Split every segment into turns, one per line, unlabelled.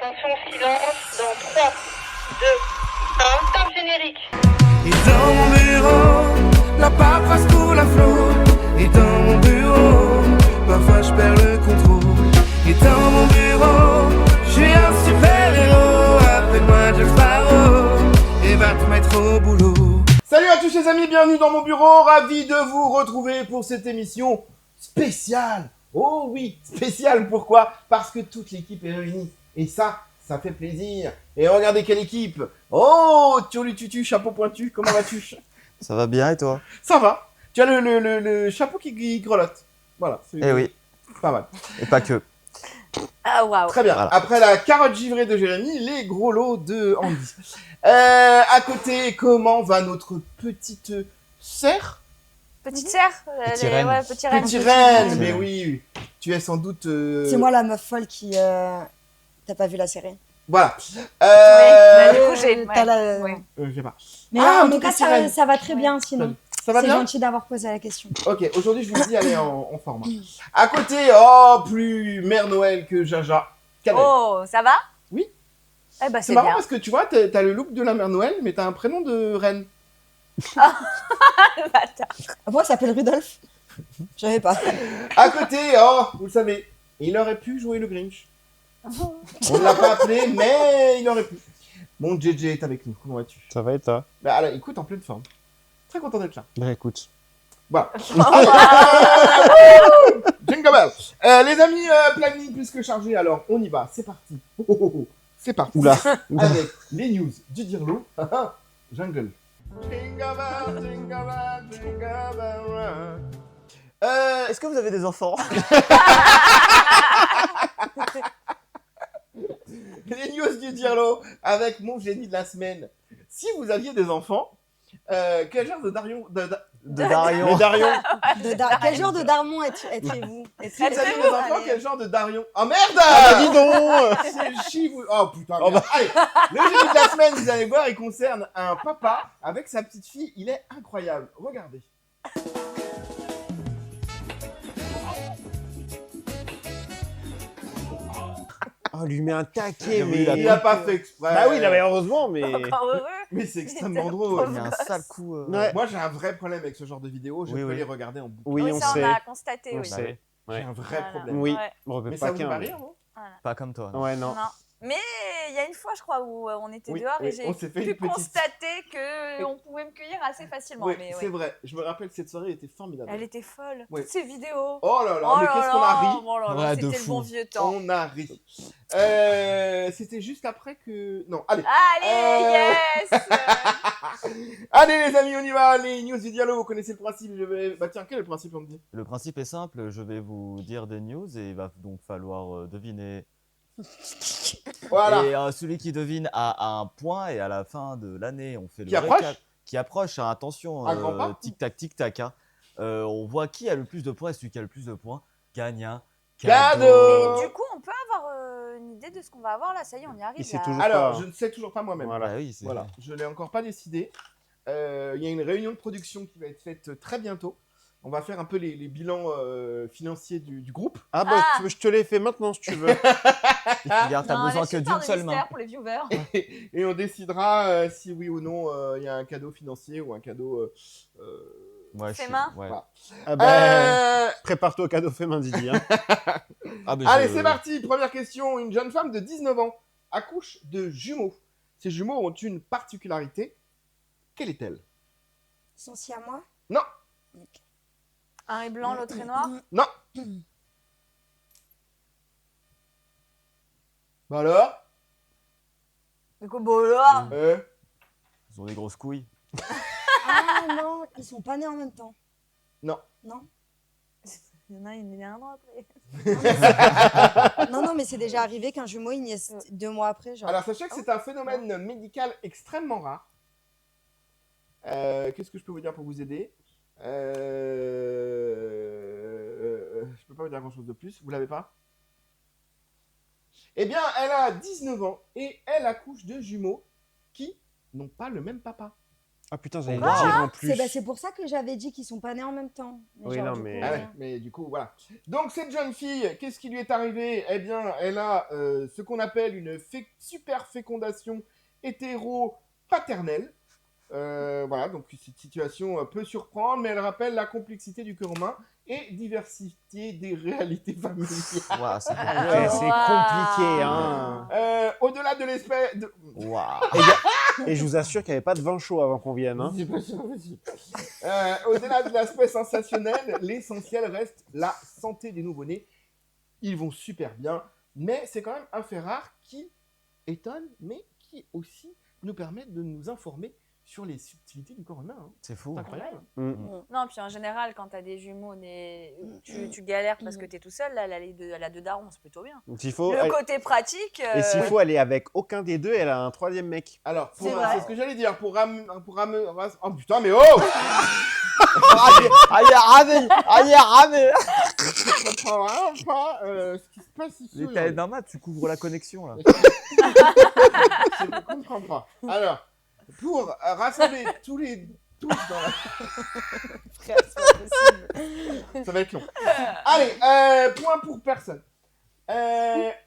Attention, silence, dans 3, 2, 1, top générique.
Et dans mon bureau, la paperasse coule à flot. Et dans mon bureau, parfois je perds le contrôle. Et dans mon bureau, je suis un super-héros. Appelle-moi Jack Sparrow et va te mettre au boulot.
Salut à tous les amis, bienvenue dans mon bureau, ravi de vous retrouver pour cette émission spéciale. Oh oui, spéciale, pourquoi? Parce que toute l'équipe est réunie, et ça fait plaisir. Et regardez quelle équipe. Oh, Tutu, chapeau pointu, comment vas-tu?
Ça va bien et toi?
Ça va, tu as le chapeau qui grelotte, voilà.
Eh oui,
Pas mal.
et pas que.
Ah waouh.
Très bien,
Voilà.
après la carotte givrée de Jérémy, les gros lots de Andy. À côté, comment va notre petite sœur?
Petite sœur
Petit renne.
Ouais, petit renne.
Petit reine,
Petit
mais
reine.
oui, tu es sans doute...
C'est moi la meuf folle qui... T'as pas vu la série?
Voilà.
bah, du coup, j'ai-
T'as la-
Oui.
Je sais pas.
Mais
Ah,
en
en
tout
tout
cas,
cas, Sirène.
ça va très bien sinon.
Ça va
C'est
bien?
gentil d'avoir posé la question.
Ok, aujourd'hui je vous dis, allez en format. À côté, oh, plus Mère Noël que Jaja. Cannelle.
Oh, ça va?
Oui.
Eh bah,
C'est
c'est
marrant
bien.
parce que tu vois, t'as le look de la Mère Noël, mais t'as un prénom de reine.
Bâtard.
Moi, ça s'appelle Rudolph. Je savais pas.
À côté, oh, vous le savez, il aurait pu jouer le Grinch. On ne l'a pas appelé, mais il aurait pu. Mon JJ est avec nous, comment vas-tu?
Ça va et toi?
Bah alors, écoute, en pleine forme. Très content d'être là.
Bah écoute.
Voilà. Jingle bell. Les amis, planning plus que chargé, alors on y va, c'est parti. Oh, oh, oh, oh. C'est parti.
Oula.
Avec les news du Dirlo. Jungle. Jingle bell, jingle bell, jingle bell.
Est-ce que vous avez des enfants?
Les news du Dirlo avec mon génie de la semaine. Si vous aviez des enfants, quel genre de Darion
De Darion.
Les Darion.
Quel genre de darmon êtes-vous?
Si vous aviez des enfants, quel genre de Darion? Oh merde!
Ah bah dis donc.
C'est chi, vous... Oh putain,
Oh
merde. Allez, le génie de la semaine, vous allez voir, il concerne un papa avec sa petite fille. Il est incroyable. Regardez.
Oh, lui met un taquet,
Oui,
mais...
il a
Il n'a pas fait exprès.
Bah oui, non, mais heureusement, mais...
Encore heureux.
Mais c'est extrêmement
Il
drôle.
Il y a un sale coup.
Ouais.
Moi, j'ai un vrai problème avec ce genre de vidéos. Je
Oui,
peux
oui.
les regarder en boucle.
Oui,
Oui,
on
ça,
sait.
on a constaté,
On
oui.
sait.
J'ai
Ouais.
un vrai
Voilà.
problème.
Oui,
Ouais.
on refait
Mais
pas
ça vous fait
qu'un.
pas rire, non?
Pas comme toi. non.
Ouais, non.
Non. Mais il y a une fois, je crois, où on était
Oui,
dehors
oui,
et j'ai
on s'est fait
pu
une petite-
constater qu'on pouvait me cueillir assez facilement.
Oui,
mais
c'est
ouais.
vrai. Je me rappelle, cette soirée était formidable.
Elle était folle.
Oui.
Toutes ces vidéos.
Oh là là,
Oh
mais
là
qu'est-ce qu'on a
là,
ri.
oh là là,
Ouais, de
c'était le
fou.
bon vieux temps.
On a ri. C'était juste après que... Non, allez.
Allez, yes.
Allez les amis, on y va. Les news du dialogue, vous connaissez le principe. Je vais... Bah tiens, quel est le principe, on me dit?
Le principe est simple, je vais vous dire des news et il va donc falloir deviner.
Voilà.
Et celui qui devine a un point et à la fin de l'année, on fait
Qui
le
approche
récap. Qui approche, hein, attention,
Un grand pas
tic-tac, hein. On voit qui a le plus de points et celui qui a le plus de points gagne un
Cadeau.
Mais du coup, on peut avoir une idée de ce qu'on va avoir là. Ça y est, on y arrive.
Il sait
là.
toujours
Alors,
pas.
je ne sais toujours pas moi-même.
Voilà.
Bah oui, c'est
Voilà, je l'ai encore pas décidé. Il y a une réunion de production qui va être faite très bientôt. On va faire un peu les bilans financiers du groupe.
Ah bah,
Ah.
je te l'ai fait maintenant, si tu veux.
Regarde, t'as
Non,
besoin
laisse
que
une part
d'une
de
seule
mystère
main.
pour les viewers.
Et on décidera si oui ou non il y a un cadeau financier ou un cadeau...
Ouais,
Fait
je-
main
ouais.
Voilà.
Ah bah, prépare-toi au cadeau fait main, Didi. Hein.
Ah, mais
Allez,
je-
c'est parti. Première question. Une jeune femme de 19 ans accouche de jumeaux. Ces jumeaux ont une particularité. Quelle est-elle?
Ils sont si à moi?
Non.
Un est blanc, l'autre est noir.
Non. Bah alors
Du coup, bon là.
Ils ont des grosses couilles.
Ah non, ils sont pas nés en même temps.
Non.
Non.
Il y en a, il est né un an après.
Non, mais c'est déjà arrivé qu'un jumeau il naisse 2 mois après. Genre.
Alors, sachez que c'est un phénomène médical extrêmement rare. Qu'est-ce que je peux vous dire pour vous aider? Je peux pas vous dire grand-chose de plus. Vous l'avez pas? Eh bien, elle a 19 ans et elle accouche de jumeaux qui n'ont pas le même papa.
Ah putain, j'allais le
Ah,
dire en plus.
C'est pour ça que j'avais dit qu'ils sont pas nés en même temps.
Oui,
genre,
non,
du
mais-
coup,
Ah ouais, mais du coup, voilà. Donc, cette jeune fille, qu'est-ce qui lui est arrivé? Eh bien, elle a ce qu'on appelle une super fécondation hétéro-paternelle. Voilà, donc cette situation peut surprendre, mais elle rappelle la complexité du cœur humain et diversité des réalités familiales.
Ouah, c'est
Ouais,
compliqué.
c'est
Waouh.
compliqué, hein.
Au-delà de l'espèce... de-
Waouh.
Et je vous assure qu'il n'y avait pas de vin chaud avant qu'on vienne. Hein.
C'est pas sûr, vas-y. Au-delà de l'aspect sensationnel, l'essentiel reste la santé des nouveau-nés. Ils vont super bien, mais c'est quand même un fait rare qui étonne, mais qui aussi nous permet de nous informer sur les subtilités du corps humain. Hein.
C'est fou.
C'est incroyable.
Non, puis en général, quand t'as des jumeaux, tu galères parce que t'es tout seul. Là, elle a deux darons, c'est plutôt bien.
Donc, s'il faut,
Le côté pratique.
et s'il faut aller avec aucun des deux, elle a un troisième mec.
Alors,
C'est vrai.
c'est ce que j'allais dire, pour ramener... Oh putain, mais oh
Aïe, ramé. Aïe, ramé.
Je comprends vraiment pas ce qui se passe ici.
Les
aujourd'hui.
tailles d'un mat, tu couvres la connexion là.
Je ne comprends pas. Alors, pour rassembler tous dans la...
frère, c'est pas possible.
Ça va être long. Allez, point pour personne.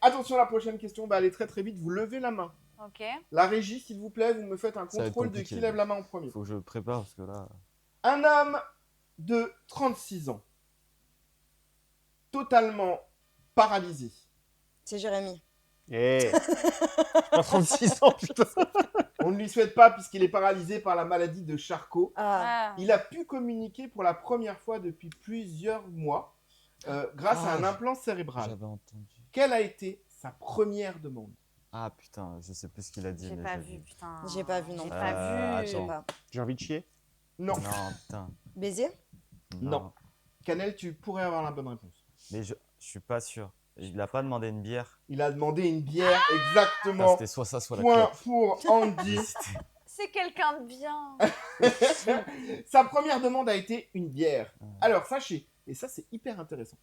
Attention, la prochaine question va aller très très vite. Vous levez la main.
Ok.
La régie, s'il vous plaît, vous me faites un
Ça va être
contrôle de
compliqué.
qui lève la main en premier.
Faut que je prépare parce que là.
Un homme de 36 ans, totalement paralysé.
C'est Jérémy.
Eh, pas 36 ans, putain.
On ne lui souhaite pas puisqu'il est paralysé par la maladie de Charcot.
Ah,
Il a pu communiquer pour la première fois depuis plusieurs mois grâce à un implant cérébral.
J'avais entendu.
Quelle a été sa première demande?
Ah putain, je sais plus ce qu'il a dit.
J'ai
mais
pas
j'ai
vu, putain.
J'ai pas vu non
J'ai
plus.
pas
je sais
vu.
attends.
pas.
J'ai envie de chier.
Non.
Non, putain.
Baiser?
Non. Canel, tu pourrais avoir la bonne réponse.
Mais je suis pas sûr. Il a pas demandé une bière.
Il a demandé une bière,
Ah,
exactement.
c'était soit ça, soit la
Point
clope.
pour Andy.
C'est quelqu'un de bien.
Sa première demande a été une bière. Alors, sachez, et ça c'est hyper intéressant,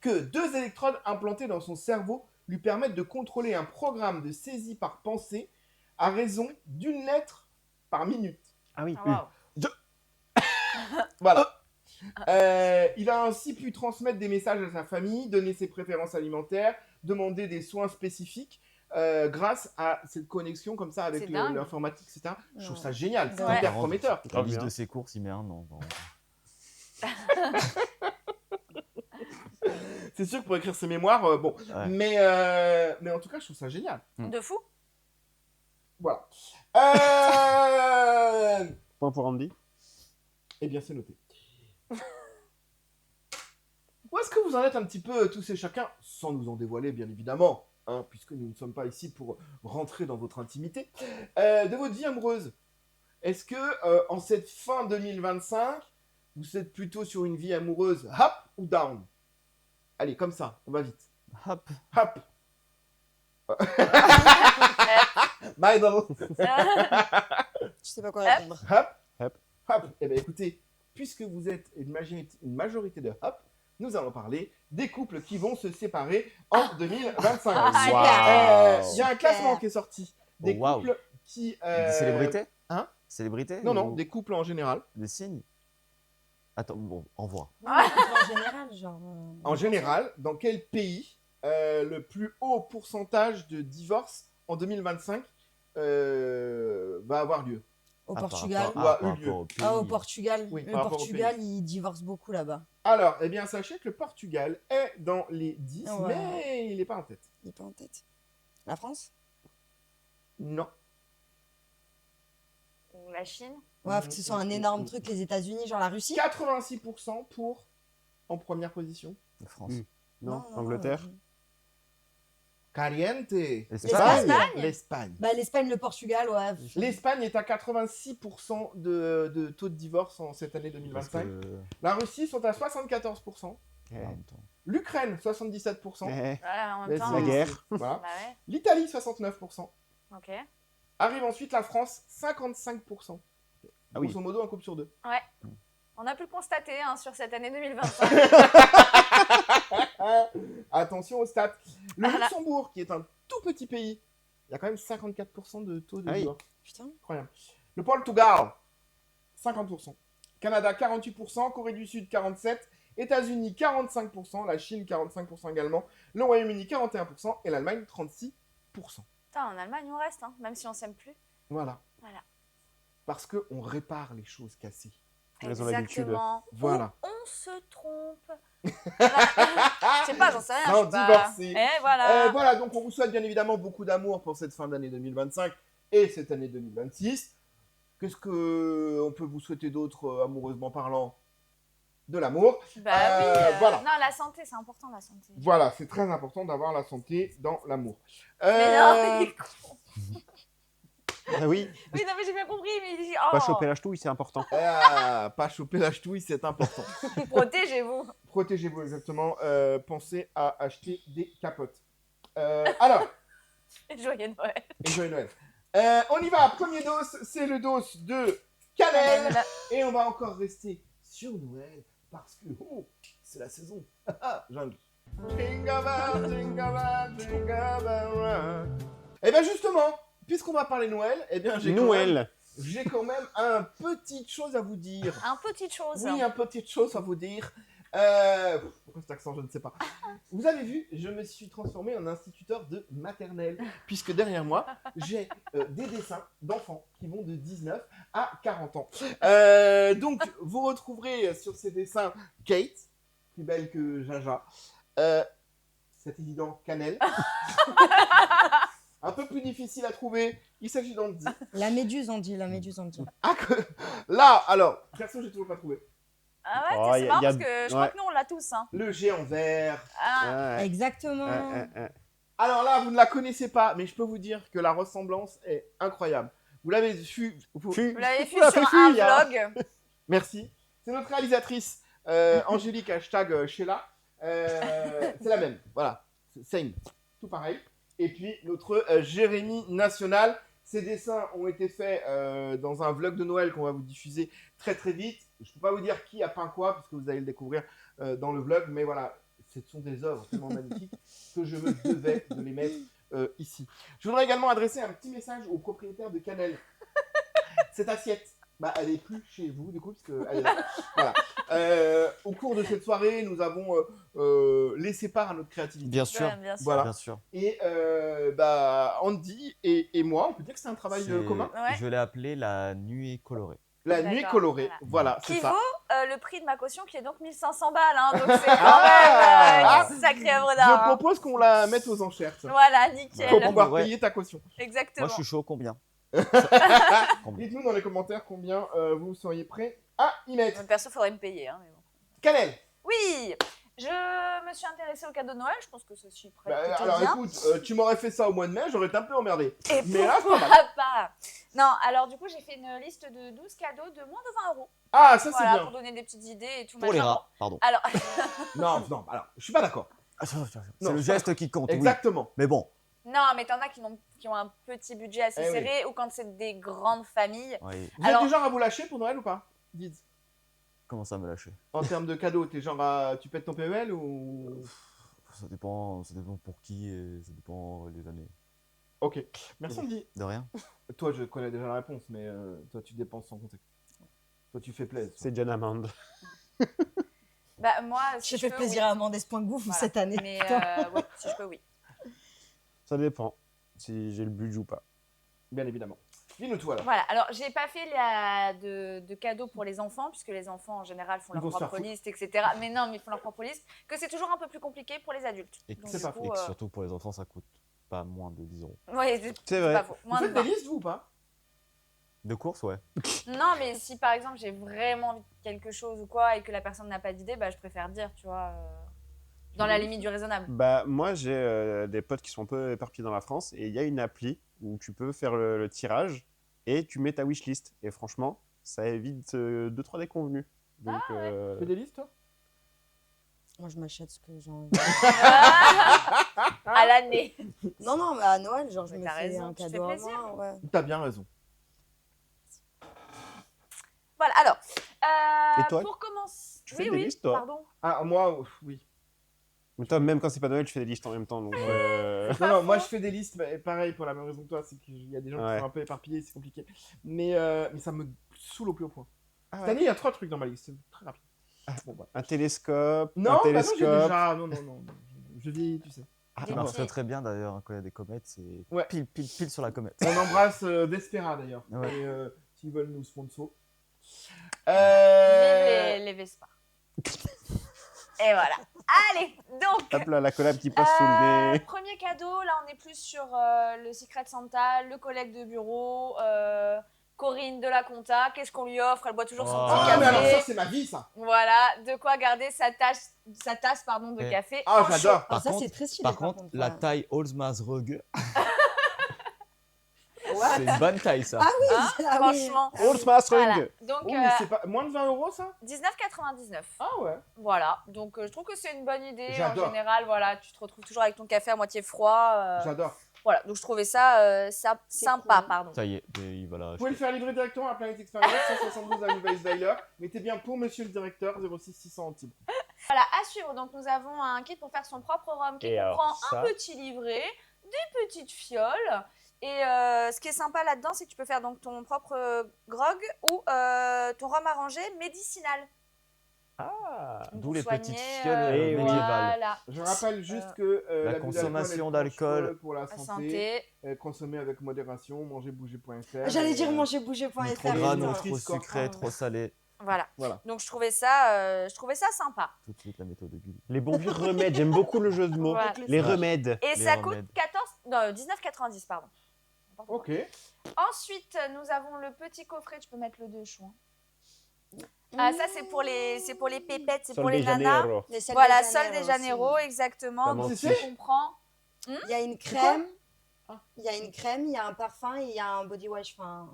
que 2 électrodes implantées dans son cerveau lui permettent de contrôler un programme de saisie par pensée à raison d'1 lettre par minute.
Ah oui.
Ah, waouh.
Voilà. Il a ainsi pu transmettre des messages à sa famille, donner ses préférences alimentaires, demander des soins spécifiques grâce à cette connexion comme ça avec
C'est dingue.
l'informatique, etc. Je trouve
Ouais.
ça génial, c'est
Ouais.
hyper prometteur.
La
Grave
liste
bien.
de ses courses, il met un an. Bon.
C'est sûr que pour écrire ses mémoires, bon.
Ouais.
Mais en tout cas, je trouve ça génial.
De fou.
Voilà.
Point pour Andy.
Eh bien, c'est noté. Où est-ce que vous en êtes un petit peu tous et chacun, sans nous en dévoiler, bien évidemment, hein, puisque nous ne sommes pas ici pour rentrer dans votre intimité, de votre vie amoureuse? Est-ce que, en cette fin 2025, vous êtes plutôt sur une vie amoureuse up ou down? Allez, comme ça, on va vite.
Hop.
Hop. Bible.
Je sais pas quoi répondre.
Hop.
Hop.
Hop. Eh bien, écoutez, puisque vous êtes une majorité de hop, nous allons parler des couples qui vont se séparer en 2025.
Ah,
Il y a un classement qui est sorti. Des
Oh, wow.
couples qui...
Des célébrités
hein?
Célébrités
Non, non,
ou
des couples en général.
des signes. Attends, bon, au revoir.
En général, genre.
En général, dans quel pays le plus haut pourcentage de divorces en 2025 va avoir lieu?
Au
Ah,
Portugal.
Ou a
par
eu lieu.
rapport au pays.
Ah, au Portugal.
Oui,
Le
par rapport au
Portugal, ils divorcent beaucoup là-bas.
Alors, eh bien, sachez que le Portugal est dans les 10,
Ouais.
mais il n'est pas en tête.
Il est pas en tête. La France?
Non.
Ou la Chine.
Ouais, faut que ce soit un énorme truc, les États-Unis, genre la Russie.
86% pour en première position.
De France.
Non, Angleterre.
Caliente.
L'Espagne.
L'Espagne.
Bah, l'Espagne, le Portugal, ouais.
L'Espagne est à 86% de taux de divorce en cette année
Parce
2025.
que...
La Russie sont à 74%.
Eh,
en même temps.
L'Ukraine, 77%.
eh,
Ouais, en
Mais
même temps.
la guerre.
Voilà.
Bah ouais.
L'Italie, 69%.
Ok.
Arrive ensuite la France, 55%.
Ah oui.
Grosso modo, un couple sur 2.
On a pu le constater hein, sur cette année 2025.
Attention aux stats. Le
Voilà.
Luxembourg, qui est un tout petit pays, il y a quand même 54% de taux de
Ah oui.
divorce.
Putain.
Incroyable. Le Portugal, 50%. Canada, 48%. Corée du Sud, 47%. États-Unis, 45%. La Chine, 45% également. Le Royaume-Uni, 41%. Et l'Allemagne, 36%.
Putain, en Allemagne, on reste, hein, même si on s'aime plus.
Voilà.
Voilà.
Parce qu'on répare les choses cassées.
Ils ont l'habitude.
Exactement.
Voilà.
Ou on se trompe. Je sais pas, j'en sais rien.
Sans
je sais pas.
divorcer.
Et voilà.
Voilà, donc on vous souhaite bien évidemment beaucoup d'amour pour cette fin d'année 2025 et cette année 2026. Qu'est-ce qu'on peut vous souhaiter d'autre, amoureusement parlant? De l'amour.
Bah oui.
voilà.
Non, la santé, c'est important, la santé.
Voilà, c'est très important d'avoir la santé dans l'amour.
Mais non, il est con.
Ah oui,
Oui, non, mais j'ai bien compris, mais il dit,
pas
oh,
choper la ch'touille, c'est important.
Pas choper la ch'touille, c'est important.
protégez-vous.
Protégez-vous exactement. Pensez à acheter des capotes. Alors,
Joyeux Noël.
et joyeux Noël. On y va, premier dos, c'est le dos de cannelle. Et on va encore rester sur Noël parce que c'est la saison. Jungle. Jingle bell, jingle bell, jingle bell. Et bien justement, puisqu'on va parler Noël, eh bien j'ai quand même un petite chose à vous dire.
Un petite chose.
Oui, un petite chose à vous dire. Pourquoi cet accent, je ne sais pas. Vous avez vu, je me suis transformé en instituteur de maternelle, puisque derrière moi, j'ai des dessins d'enfants qui vont de 19 à 40 ans. Donc, vous retrouverez sur ces dessins Kate, plus belle que Jaja, c'est évident, Cannelle. Un peu plus difficile à trouver, il s'agit d'Andy.
La méduse, on dit, la méduse, on dit.
Ah, là, alors, perso, j'ai toujours pas trouvé.
Ah ouais,
Oh,
c'est marrant
y a-
parce que je crois que nous, on l'a tous. Hein.
Le géant vert.
Ah,
Ouais.
Exactement.
Alors là, vous ne la connaissez pas, mais je peux vous dire que la ressemblance est incroyable. Vous l'avez vu.
vous l'avez vu
Oula,
sur
fais
un
fuir, hein.
vlog.
Merci. C'est notre réalisatrice, Angélique, hashtag Sheila. C'est la même, voilà. Same. Tout pareil. Et puis, notre Jérémy National. Ces dessins ont été faits dans un vlog de Noël qu'on va vous diffuser très très vite. Je ne peux pas vous dire qui a peint quoi, parce que vous allez le découvrir dans le vlog. Mais voilà, ce sont des œuvres tellement magnifiques que je me devais de les mettre ici. Je voudrais également adresser un petit message au propriétaire de Cannelle. Cette assiette, bah, elle n'est plus chez vous, du coup, parce qu'elle est là. Voilà. Au cours de cette soirée, nous avons laissé part à notre créativité.
Bien sûr.
Ouais, bien sûr.
Voilà.
Bien sûr.
Et bah, Andy et moi, on peut dire que c'est un travail
C'est-
commun.
Ouais.
Je l'ai appelé la nuée colorée.
La
D'accord,
nuit colorée, voilà, c'est
Qui
ça.
vaut le prix de ma caution qui est donc 1500 balles. Hein, donc c'est quand
Ah,
même une sacrée œuvre
Je
d'art. hein.
propose qu'on la mette aux enchères, ça,
Voilà,
pour
nickel.
pouvoir
Ouais.
payer ta caution.
Exactement.
Moi, je suis chaud. Combien Combien
Dites-nous dans les commentaires combien vous seriez prêts à y mettre.
Perso, faudrait me payer. Hein, mais bon.
Cannelle.
Oui, je me suis intéressée au cadeau de Noël. Je pense que ceci prête
Bah,
plutôt
alors
bien.
écoute, tu m'aurais fait ça au mois de mai, j'aurais été un peu emmerdé.
Et
mais là, c'est
pourquoi
pas mal.
pas Non, alors du coup, j'ai fait une liste de 12 cadeaux de moins de 20 euros.
Ah, ça c'est
Voilà,
bien.
pour donner des petites idées et tout.
Pour les
machin.
rats, pardon.
Alors,
Non, non, alors, je suis pas d'accord.
C'est
Non,
le geste qui compte, oui.
Exactement.
Mais bon,
non, mais t'en as qui ont un petit budget assez
Eh oui.
serré ou quand c'est des grandes familles.
oui.
Vous
Alors-
êtes du genre à vous lâcher pour Noël ou pas? Dites.
Comment ça me lâcher
En termes de cadeaux, t'es genre à... Tu pètes ton PEL ou...
ça dépend pour qui et ça dépend les années.
Ok. Merci Andy.
De rien.
Toi, je connais déjà la réponse, mais toi, tu dépenses sans compter. Toi, tu fais plaisir.
C'est John Hammond.
Bah, moi, si
J'ai
je
fait
peux,
plaisir
oui.
à Amandès Gouffre
Voilà.
cette année.
Mais ouais, si je peux, oui.
Ça dépend si j'ai le budget ou pas.
Bien évidemment. Dis-nous tout alors.
Voilà, alors j'ai pas fait de cadeaux pour les enfants, puisque les enfants en général font
Ils
leur
vont se faire
propre
foutre.
liste, etc. Mais non, mais ils font leur propre liste, que c'est toujours un peu plus compliqué pour les adultes.
Et que,
Donc,
c'est
du
pas
coup,
et que surtout pour les enfants, ça coûte pas moins de 10 euros.
ouais,
C'est
pas
vrai.
faux.
Vous
Moins de
faites des
20.
listes, vous, ou pas?
De course, ouais.
Non, mais si par exemple j'ai vraiment envie de quelque chose ou quoi et que la personne n'a pas d'idée, bah je préfère dire, tu vois, dans la limite du raisonnable.
Bah, moi, j'ai des potes qui sont un peu éparpillés dans la France et il y a une appli où tu peux faire le tirage et tu mets ta wishlist. Et franchement, ça évite 2-3 déconvenus. Donc,
Tu fais des listes, toi?
Moi, je m'achète ce que j'ai envie.
À l'année.
Non, non, mais à Noël, genre, je
Mais
me
t'as
fais
raison,
un
tu te
cadeau
fais
à
plaisir.
moi. Ouais.
T'as bien raison.
Voilà, alors,
Et toi,
pour commencer...
tu fais des listes, toi
pardon.
Ah, moi, oui.
Mais toi, même quand c'est pas Noël, tu fais des listes en même temps. Donc,
Non, non, moi je fais des listes, mais pareil, pour la même raison que toi, c'est qu'il y a des gens qui
Ouais.
sont un peu éparpillés, c'est compliqué. Mais ça me saoule au plus haut point.
Ah
Cette
ouais.
année, il y a 3 trucs dans ma liste. C'est très rapide. Bon, voilà.
Un télescope.
Non,
un
bah non, j'ai
télescope.
déjà. Non. Je vis, tu sais.
Ça
Des
marcherait
petits-
très bien d'ailleurs quand il y a des comètes, c'est
Ouais.
pile sur la comète.
On embrasse Vespera d'ailleurs.
Ouais.
Et s'ils veulent nous sponsor.
Vive les Vespa. Et voilà. Allez, donc.
Hop là, la collab qui passe sous le nez.
Premier cadeau, là on est plus sur le Secret Santa, le collègue de bureau, Corinne de la Compta. Qu'est-ce qu'on lui offre? Elle boit toujours son
Oh.
petit
Ah, mais alors
café.
ça, c'est ma vie, ça.
Voilà, de quoi garder sa tasse de
Eh.
café.
Ah,
en
j'adore.
chaud.
Ah, ça,
contre-
c'est très stylé.
Par contre, la
ouais.
taille Oldsmarsrug,
Ouais.
c'est une bonne taille ça.
Ah oui,
Hein,
ah oui.
franchement.
Oldsmastering.
Voilà. Donc
Oh, mais c'est pas moins de 20 € ça?
19,99.
Ah ouais.
Voilà, donc je trouve que c'est une bonne idée. En
J'adore.
général, voilà, tu te retrouves toujours avec ton café à moitié froid.
J'adore.
Voilà, donc je trouvais ça, sympa,
cool.
pardon.
Ça y est, il va la
Vous pouvez le faire livrer directement à Planet Experience, 172 avenue Weisweiler. Mettez bien pour monsieur le directeur, 06 600 Antibes.
Voilà, à suivre, donc nous avons un kit pour faire son propre rhum qui
Et alors,
comprend
ça-
un petit livret, des petites fioles. Et ce qui est sympa là-dedans, c'est que tu peux faire donc ton propre grog ou ton rhum arrangé médicinal.
Ah.
Donc,
D'où
pour
les
soigner,
petites fioles
Eh oui.
médiévales.
Voilà,
Je rappelle juste que
la
l'abus
consommation
d'alcool est
d'alcool
pour la
la
santé.
santé.
Consommer avec modération, manger-bouger.fr.
J'allais dire manger-bouger.fr.
Ni trop
Et
gras,
non,
non
Nutri
trop
Score.
sucré, trop salé.
Voilà.
Voilà.
Donc je trouvais ça sympa.
Tout de suite la méthode de Gulli.
Les bons vieux remèdes. J'aime beaucoup le jeu de mots.
Voilà.
Les
Ouais.
remèdes.
Et
Les
ça
remèdes.
coûte 19,90 pardon. N'importe quoi.
Ok.
Ensuite, nous avons le petit coffret, tu peux mettre le 2 chouin. Ah, ça c'est pour les pépettes, c'est pour
Sol
les
de
nanas.
Janeiro.
Les Sol
Voilà,
de
Sol
Janeiro
de Janeiro,
aussi.
exactement.
T'as
Donc
menti.
tu comprends.
Il y a une crème.
Ah.
Il y a une crème, il y a un parfum et il y a un body wash, enfin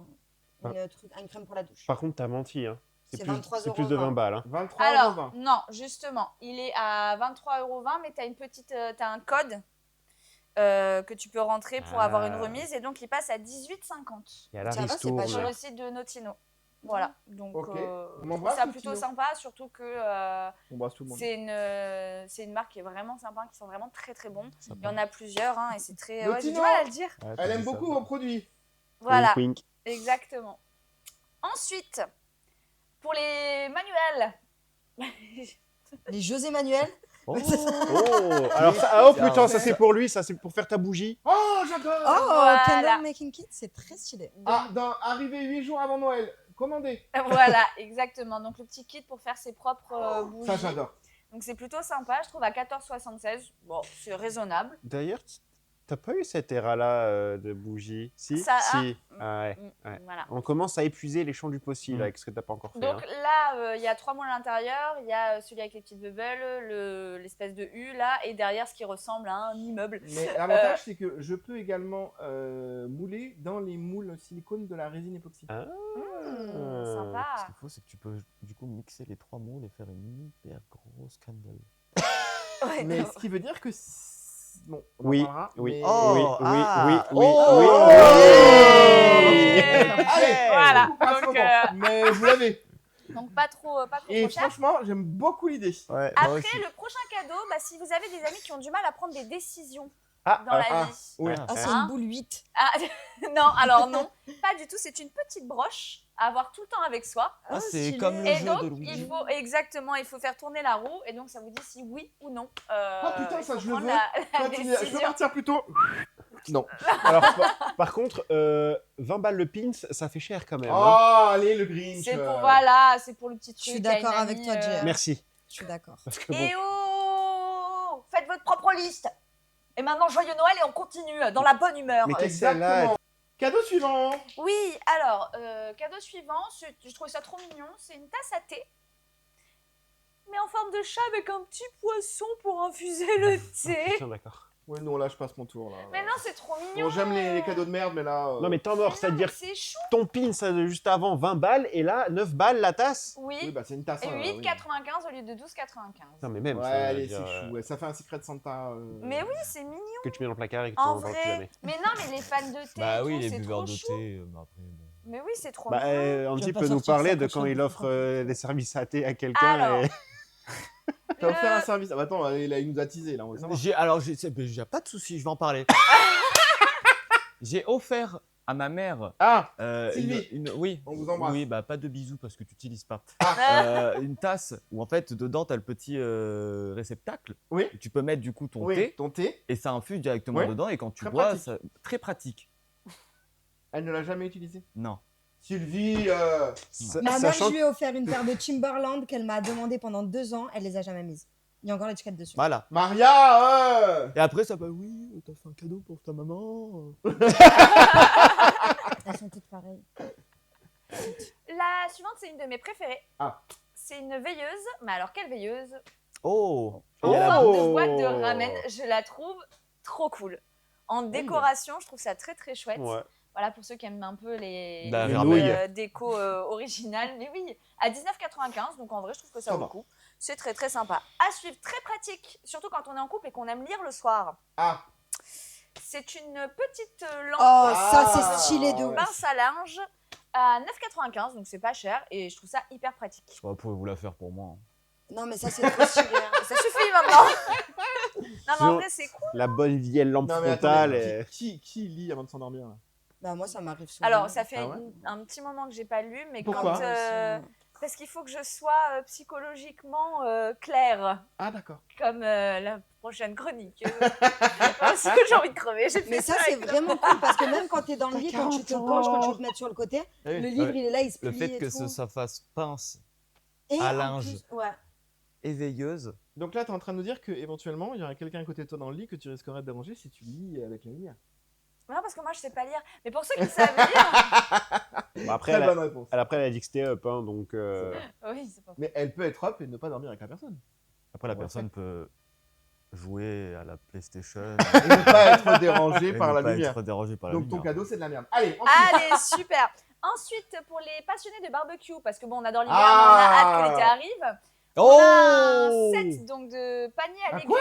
une crème pour la douche.
Par contre, t'as menti. Hein.
C'est
plus,
23
c'est plus de 20 balles. Hein.
23
Alors,
20.
non, justement, il est à 23,20 €, mais tu as t'as un code que tu peux rentrer pour avoir une remise et donc il passe à 18,50
Il y a la
Ça va, c'est pas
ristourne.
sur le site de Notino. Voilà, donc
Ok. On
je
embrasse
trouve ça
Notino.
plutôt sympa, surtout que
On brasse tout le monde.
c'est une marque qui est vraiment sympa, qui sont vraiment très très bons. Il y en a plusieurs hein, et c'est très.
Notino.
Ouais, j'ai du mal à le dire.
Ouais, t'as
Elle
dit
aime
ça.
beaucoup vos produits.
Voilà,
Wink, wink.
exactement. Ensuite, pour les manuels.
Les José Manuel.
Oh.
Oh, alors ça, ah, oh
Tiens,
putain, ça
ouais.
c'est pour lui, ça c'est pour faire ta bougie.
Oh, j'adore.
Oh,
Voilà.
Candle Making Kit, c'est très stylé.
Ah, arrivé 8 jours avant Noël. Commandez.
Voilà, exactement. Donc le petit kit pour faire ses propres bougies.
Ça, j'adore.
Donc c'est plutôt sympa, je trouve à 14,76. Bon, c'est raisonnable.
D'ailleurs, t'as pas eu cette era-là de bougie? Si.
Ça,
Si. Ah ouais.
Mm,
Ouais.
Voilà.
On commence à épuiser les champs du possible
Mm.
avec ce que t'as pas encore fait.
Donc
hein.
là, il y a 3 moules à l'intérieur. Il y a celui avec les petites bubbles, l'espèce de U là, et derrière ce qui ressemble à un immeuble.
Mais l'avantage, c'est que je peux également mouler dans les moules silicone de la résine époxy.
Ah.
Ce
Sympa.
qu'il faut, c'est que tu peux du coup mixer les 3 moules et faire une hyper grosse candle.
Ouais,
Mais
non.
ce qui veut dire que. Bon, on
Oui,
en parlera.
oui,
mais-
Oh,
oui,
ah,
oui, oui,
oh,
oui,
Allez,
Voilà,
passe
donc,
moment. Mais vous l'avez.
Donc pas trop
Et
cher.
franchement, j'aime beaucoup l'idée.
Ouais, moi
Après,
aussi.
le prochain cadeau, bah, si vous avez des amis qui ont du mal à prendre des décisions
Ah,
dans la
ah,
vie.
ouais.
Ah, c'est
Hein
une boule 8.
Ah, non, alors non, pas du tout. C'est une petite broche à avoir tout le temps avec soi.
Ah, c'est
stylé.
comme le
Et
jeu
donc,
de Luigi.
il faut faire tourner la roue et donc ça vous dit si oui ou non.
Oh putain,
il
ça,
faut
je le
prendre
veux.
la
Toi, tu dis, je peux
décision.
partir plus tôt. Non.
Alors, par contre, 20 balles le pins, ça fait cher quand même. hein.
Oh, allez, le Grinch.
C'est pour voilà, c'est pour le petit truc.
Je suis
à une
d'accord avec
amie,
toi, Jay.
Merci.
Je suis d'accord.
Parce que bon,
Et oh, faites votre propre liste. Et maintenant, joyeux Noël et on continue dans la bonne humeur.
Mais qu'est-ce que c'est là?
Exactement. Cadeau suivant.
Oui, alors, cadeau suivant, je trouvais ça trop mignon, c'est une tasse à thé, mais en forme de chat avec un petit poisson pour infuser le thé.
Putain, d'accord.
Ouais, non, là, je passe mon tour. Là.
Mais non, c'est trop mignon.
Bon, j'aime les cadeaux de merde, mais là.
Non, mais temps mort,
Mais non,
c'est-à-dire
mais c'est chou.
ton pin, ça juste avant 20 balles, et là, 9 balles la tasse.
Oui,
Oui, bah, c'est une tasse.
et
hein,
8,95 au lieu de 12,95.
Non, mais même,
Ouais,
ça veut
allez,
dire,
c'est chou. Ouais, ça fait un secret de Santa.
Mais oui, c'est mignon.
que tu mets dans le placard et que tu
En
n'en parles plus
vrai.
jamais.
Mais non, mais les fans de thé,
Bah
et
oui,
tout,
les
c'est
buveurs
trop
de
chou.
thé, mais après, bon.
Mais oui, c'est trop
Bah,
mignon.
Andy
Tu vas
peut
pas
nous
sortir
parler
ça
de
prochaine
quand il
fois.
offre des services à thé à quelqu'un.
Alors.
et-
T'as offert un service. Ah, bah, attends, là, il nous a teasé, là. On veut savoir.
Alors, j'ai pas de souci, je vais en parler. J'ai offert à ma mère.
Ah,
Une,
Sylvie.
oui.
On vous embrasse.
Oui, bah pas de bisous parce que tu n'utilises pas. Une tasse où en fait dedans tu as le petit réceptacle.
Oui.
Et tu peux mettre du coup ton
Oui,
thé
ton thé.
et ça infuse directement
Ouais.
dedans et quand tu
Très
bois,
pratique.
très pratique.
Elle ne l'a jamais utilisé.
Non.
Sylvie,
Ma mère,
Sachant
je lui ai offert une paire de Timberland qu'elle m'a demandé pendant 2 ans. Elle les a jamais mises. Il y a encore l'étiquette dessus.
Voilà.
Maria,
Et après ça va, oui, t'as fait un cadeau pour ta maman.
Elles sont toutes pareilles.
La suivante, c'est une de mes préférées.
Ah.
C'est une veilleuse. Mais alors, quelle veilleuse?
Oh.
En
Il y a la
forme
Oh.
de boîte de ramen. Je la trouve trop cool. En décoration, je trouve ça très très chouette.
Ouais.
Voilà, pour ceux qui aiment un peu les
La
ramen.
déco originales. Mais oui, à 19,95 €, donc en vrai, je trouve que ça
Ça
vaut
va.
le coup. C'est très très sympa. À suivre, très pratique, surtout quand on est en couple et qu'on aime lire le soir.
Ah,
C'est une petite lampe
Oh, ça,
Ah.
c'est stylé de
Ouais.
ouf.
pince à linge à 9,95 €, donc c'est pas cher et je trouve ça hyper pratique.
Vous pouvez vous la faire pour moi.
Non, mais ça, c'est trop stylé. hein.
Ça suffit maintenant. Non, mais en
Sinon-
vrai, c'est cool.
La bonne vieille lampe
non mais
frontale.
attendez, qui lit avant de s'endormir là?
Bah, moi, ça m'arrive souvent.
Alors, ça fait
Ah ouais
un petit moment que j'ai pas lu, mais
Pourquoi
quand. Parce qu'il faut que je sois psychologiquement claire,
Ah d'accord.
comme la prochaine chronique. Parce que j'ai envie de crever. J'ai fait
Mais ça, c'est
avec-
vraiment cool parce que même quand t'es dans le lit, quand tu te
40
penches, quand tu
ans.
te mets sur le côté,
Eh oui.
le livre, il est là, il se
Le
plie
fait
et
que
tout.
ça fasse pince
Et
à
en
linge.
plus, ouais.
et veilleuse.
Donc là, tu es en train de nous dire qu'éventuellement, il y aurait quelqu'un à côté de toi dans le lit que tu risquerais de déranger si tu lis avec la lumière.
Non, parce que moi, je sais pas lire. Mais pour ceux qui savent lire.
Bon, après,
Très
elle a,
bonne réponse.
après, elle a dit que c'était up, hein, donc.
Oui, c'est pas
Mais elle peut être up et ne pas dormir avec la personne.
Après, la
On va
personne peut jouer à la PlayStation.
Et ne pas être dérangée
et
par
ne
la
pas
lumière.
être dérangé par la
Donc ton
lumière.
cadeau, c'est de la merde. Allez, ensuite.
Allez, super. Ensuite, pour les passionnés de barbecue, parce que bon, on adore l'hiver,
Ah.
mais on a hâte que l'été arrive. On a un
Oh
set donc de paniers à
Un
légumes.
quoi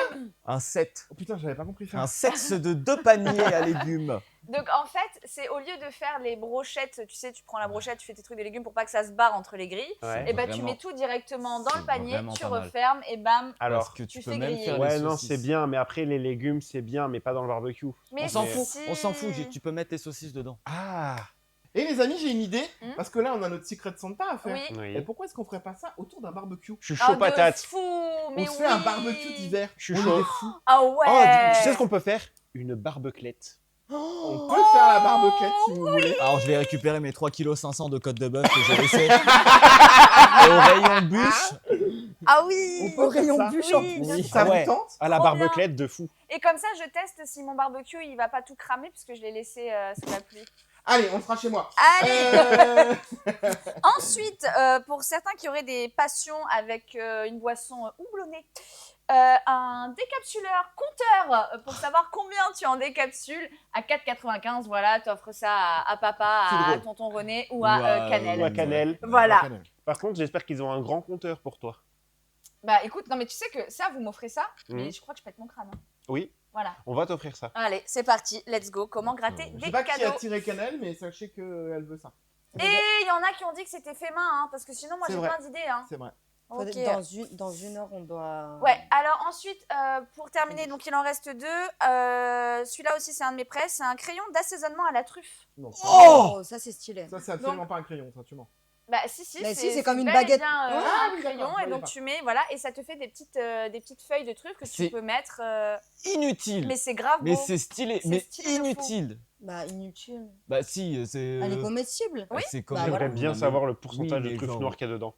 Un set.
Oh putain, j'avais pas compris ça.
Un set de 2 paniers à légumes.
Donc en fait, c'est au lieu de faire les brochettes, tu sais, tu prends la brochette, tu fais tes trucs de légumes pour pas que ça se barre entre les grilles,
Ouais.
et ben tu
Vraiment-
mets tout directement dans
c'est
le panier,
vraiment
tu
pas mal.
refermes et bam.
Alors,
Parce que tu
tu
peux
fais
même
griller.
faire
ouais,
les
non,
saucisses.
c'est bien, mais après, les légumes, c'est bien, mais pas dans le barbecue.
Mais
On s'en
si.
fout, on s'en fout. Tu peux mettre tes saucisses dedans.
Ah
Et les amis, j'ai une idée.
Hmm.
Parce que là, on a notre Secret Santa à faire.
Oui.
Et pourquoi est-ce qu'on ferait pas ça autour d'un barbecue?
Je suis
Ah,
chaud
de
patate.
fou,
On
mais
se
oui.
fait un barbecue d'hiver.
Je suis
On est
chaud.
des fous.
Ah ouais.
Oh, tu sais ce qu'on peut faire? Une barbeclette.
On peut faire la barbequette si vous voulez.
Alors, je vais récupérer mes 3,5 kg de côte de bœuf que j'ai laissé au rayon bûche.
Ah
On
oui.
peut faire ça.
bûche,
Oui.
en plus.
Ça
Ah ouais.
vous tente?
Ah, la
Trop bien.
barbeclette de fou.
Et comme ça, je teste si mon barbecue il va pas tout cramer puisque je l'ai laissé sous la pluie.
Allez, on fera chez moi.
Allez.
Euh,
Ensuite, pour certains qui auraient des passions avec une boisson houblonnée, un décapsuleur compteur pour savoir combien tu en décapsules à 4,95 €. Voilà, t'offres ça à papa,
C'est
à
drôle.
tonton René ou
Ou
à
à-
Cannelle.
Ou à cannelle.
Voilà.
Par contre, j'espère qu'ils ont un grand compteur pour toi.
Bah écoute, non mais tu sais que ça, vous m'offrez ça, mais
Mhm.
je crois que je pète mon crâne. hein.
Oui,
Voilà.
on va t'offrir ça.
Allez, c'est parti, let's go. Comment gratter
Je
des
sais pas qui a
cadeaux.
tiré Cannelle, mais sachez qu'elle veut ça.
Et il y en a qui ont dit que c'était fait main, hein, parce que sinon moi
C'est
j'ai
vrai.
plein d'idées. Hein.
C'est vrai.
Ok.
Dans une heure, on doit.
Ouais, alors ensuite, pour terminer, donc il en reste 2. Celui-là aussi, c'est un de mes prêts. C'est un crayon d'assaisonnement à la truffe.
Non, ça,
Oh, ça, c'est stylé.
ça, c'est absolument pas un crayon, ça, tu mens.
Bah, si,
Mais si, c'est comme une
bel et
baguette.
bien,
Ah,
un
oui,
crayon,
d'accord, je
et donc
voyais
tu mets, voilà, et ça te fait des petites feuilles de truffes que tu
C'est
peux mettre.
Inutile.
Mais c'est grave
Mais
beau.
c'est stylé,
C'est
mais
stylé de fou.
inutile.
Bah, inutile.
Bah si, c'est.
Elle est comestible.
Oui.
C'est
Bah,
J'aimerais
voilà.
bien savoir le pourcentage
Oui,
de
mais
truffes
genre-
noires qu'il y a dedans.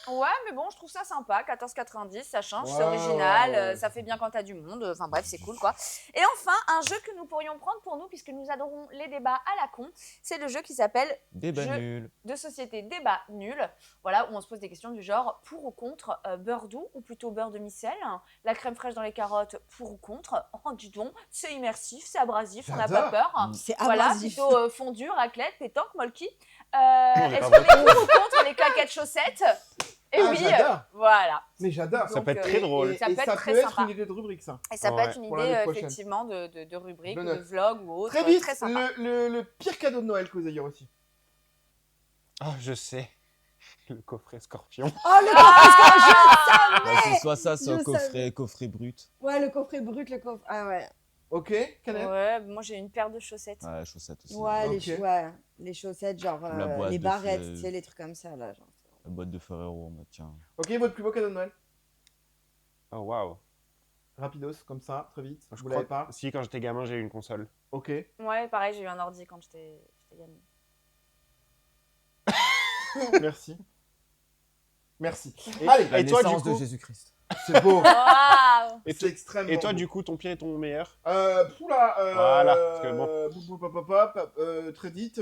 Ouais, mais bon, je trouve ça sympa. 14,90, ça change, c'est
Ouais,
original,
ouais, ouais.
ça fait bien quand t'as du monde. Enfin bref, c'est cool quoi. Et enfin, un jeu que nous pourrions prendre pour nous, puisque nous adorons les débats à la con, c'est le jeu qui s'appelle
Débat
Je-
nul.
de société débat nul, voilà, où on se pose des questions du genre pour ou contre beurre doux ou plutôt beurre de micelle, la crème fraîche dans les carottes pour ou contre, oh dis donc, c'est immersif, c'est abrasif, on n'a pas
J'adore.
peur,
C'est
voilà,
abrasif.
plutôt fondue, raclette, pétanque, molki.
est
Est-ce
pas
qu'on est pour ou contre les claquettes chaussettes? Et
Ah,
oui,
j'adore.
voilà.
Mais j'adore.
Ça
Donc,
peut être très drôle.
Et
Ça peut être très
être
sympa.
une idée de rubrique, ça.
Et ça peut
Ouais,
être une
pour
idée
l'année prochaine.
effectivement de rubrique,
Je
ou
le
de
note.
vlog ou autre,
Très vite,
très sympa.
le pire cadeau de Noël que vous ayez reçu.
Ah, je sais. Le coffret scorpion.
Oh, le coffret
Bah, c'est soit ça, soit
Je
coffret brut.
Ouais, le coffret brut, le coffret. Ah ouais.
Ok, Canel.
Ouais, moi j'ai une paire de chaussettes.
Ouais, chaussettes aussi.
Ouais,
Ok.
les chaussettes, genre
La boîte
les
de
barrettes,
feu.
tu sais, les trucs comme ça, là. Genre.
La boîte de Ferrero, bah, tiens.
Ok, votre plus beau cadeau de Noël.
Oh waouh.
Rapidos, comme ça, très vite.
Je
Vous
crois
l'avez pas.
Si, quand j'étais gamin, j'ai eu une console.
Ok.
Ouais, pareil, j'ai eu un ordi quand j'étais gamine.
Merci. Merci.
Et-
Allez,
La
Et toi, du
naissance de
coup
Jésus-Christ.
c'est beau.
Waouh!
Et
C'est
toi,
extrêmement
et toi,
beau.
du coup, ton pire et ton meilleur?
Poula,
Voilà, parce que
très vite,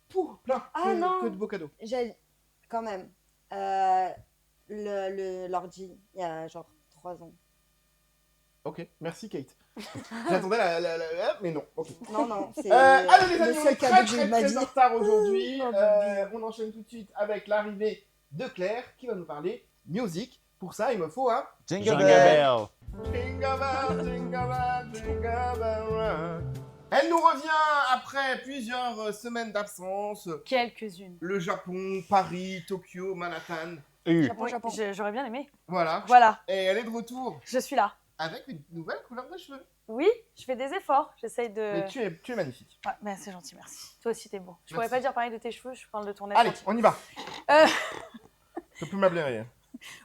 Pouh, plein,
Ah, non.
que de beaux cadeaux.
J'ai quand même l'ordi, il y a genre 3 ans.
Ok, merci Kate. J'attendais mais non, ok.
Non, c'est
Allez les
le
amis, on
seul
est
cadeau
très
que j'ai eu de
très
ma
très
vie.
en retard aujourd'hui.
Oh, bébé.
On enchaîne tout de suite avec l'arrivée de Claire qui va nous parler musique. Pour ça, il me faut un
Jingle
Jingle
Bell.
Bell.
Jingle bell, jingle bell, jingle bell rock. Elle nous revient après plusieurs semaines d'absence.
Quelques-unes.
Le Japon, Paris, Tokyo, Manhattan.
Japon, Japon.
J'aurais bien aimé.
Voilà.
Voilà,
Et elle est de retour
je suis là.
avec une nouvelle couleur de cheveux.
Oui, je fais des efforts. J'essaye de.
Mais tu es magnifique.
Ouais, mais c'est gentil, merci. Toi aussi, t'es beau. Je
Merci.
pourrais pas dire pareil de tes cheveux, je parle de ton nez.
Allez,
gentil.
on y va.
Euh,
Je peux plus m'ablairer.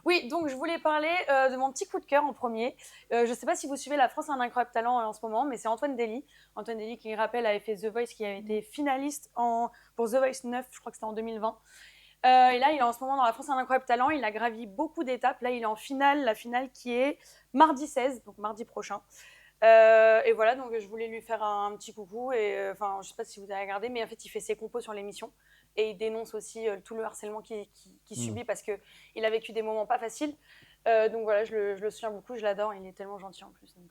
Oui, donc je voulais parler de mon petit coup de cœur en premier. Je ne sais pas si vous suivez La France a un incroyable talent en ce moment, mais c'est Antoine Dely. Antoine Dely, qui rappelle, avait fait The Voice, qui avait été finaliste pour The Voice 9, je crois que c'était en 2020. Et là, il est en ce moment dans La France a un incroyable talent. Il a gravi beaucoup d'étapes. Là, il est en finale, la finale qui est mardi 16, donc mardi prochain. Et voilà, donc je voulais lui faire un petit coucou. Et enfin, je sais pas si vous avez regardé, mais en fait, il fait ses compos sur l'émission et il dénonce aussi tout le harcèlement qu'il subit parce que il a vécu des moments pas faciles. Donc voilà, je le soutiens beaucoup, je l'adore. Il est tellement gentil en plus. Donc.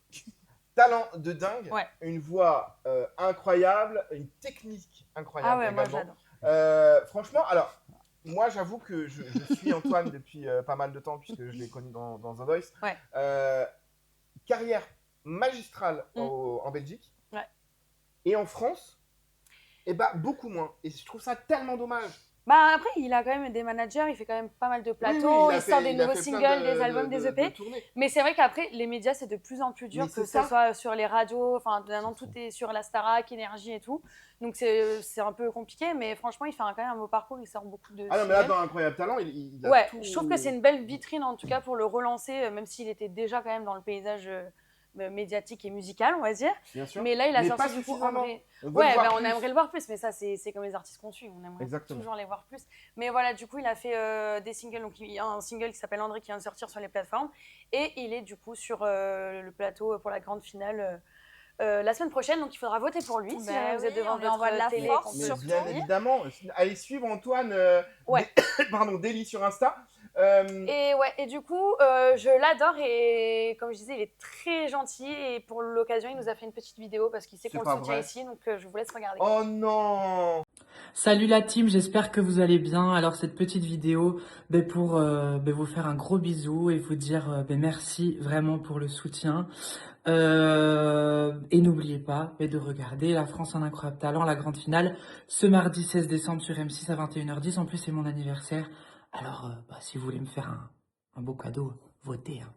Talent de dingue,
Ouais.
une voix incroyable, une technique incroyable
Ah ouais, moi
également.
j'adore.
Franchement, alors, moi j'avoue que je suis Antoine depuis pas mal de temps puisque je l'ai connu dans The Voice.
Ouais.
Carrière magistrale en Belgique.
Ouais.
Et en France, eh ben, beaucoup moins. Et je trouve ça tellement dommage.
Bah après, il a quand même des managers, il fait quand même pas mal de plateaux,
Oui,
il sort des
il a
nouveaux
fait
singles,
plein
des albums, des EP.
de tournées.
Mais c'est vrai qu'après, les médias, c'est de plus en plus dur,
Mais
que
c'est
ce
ça.
soit sur les radios, enfin maintenant tout est sur la Starac, Énergie et tout. Donc c'est un peu compliqué, mais franchement, il fait quand même un beau parcours, il sort beaucoup de
Ah non, mais là,
singles.
dans Incroyable Talent, il a
Ouais,
tout...
je trouve que c'est une belle vitrine en tout cas pour le relancer, même s'il était déjà quand même dans le paysage médiatique et musical, on va dire.
Bien sûr.
Mais là, il a
Mais
sorti
pas
du coup un
suffisamment.
vrai...
On veut
Ouais,
le voir
bah, on
plus.
aimerait le voir plus, mais ça, c'est comme les artistes qu'on suit, on aimerait
Exactement.
toujours les voir plus. Mais voilà, du coup, il a fait des singles, donc il y a un single qui s'appelle André qui vient de sortir sur les plateformes, et il est du coup sur le plateau pour la grande finale la semaine prochaine, donc il faudra voter pour lui, si
Bah
jamais vous êtes
oui,
devant
on lui envoie de la
votre télé.
force,
qu'on
Mais
peut
surtout.
bien
soutenir.
évidemment, allez suivre Antoine
Ouais.
Dely sur Insta.
Et ouais, et du coup, je l'adore et comme je disais, il est très gentil et pour l'occasion, il nous a fait une petite vidéo parce qu'il sait
C'est
qu'on
pas
le soutient
vrai.
ici, donc je vous laisse regarder.
Oh non!
Salut la team, j'espère que vous allez bien. Alors cette petite vidéo pour vous faire un gros bisou et vous dire merci vraiment pour le soutien. Et n'oubliez pas de regarder La France a un incroyable talent, la grande finale, ce mardi 16 décembre sur M6 à 21h10. En plus c'est mon anniversaire. Alors si vous voulez me faire un beau cadeau, votez. Hein.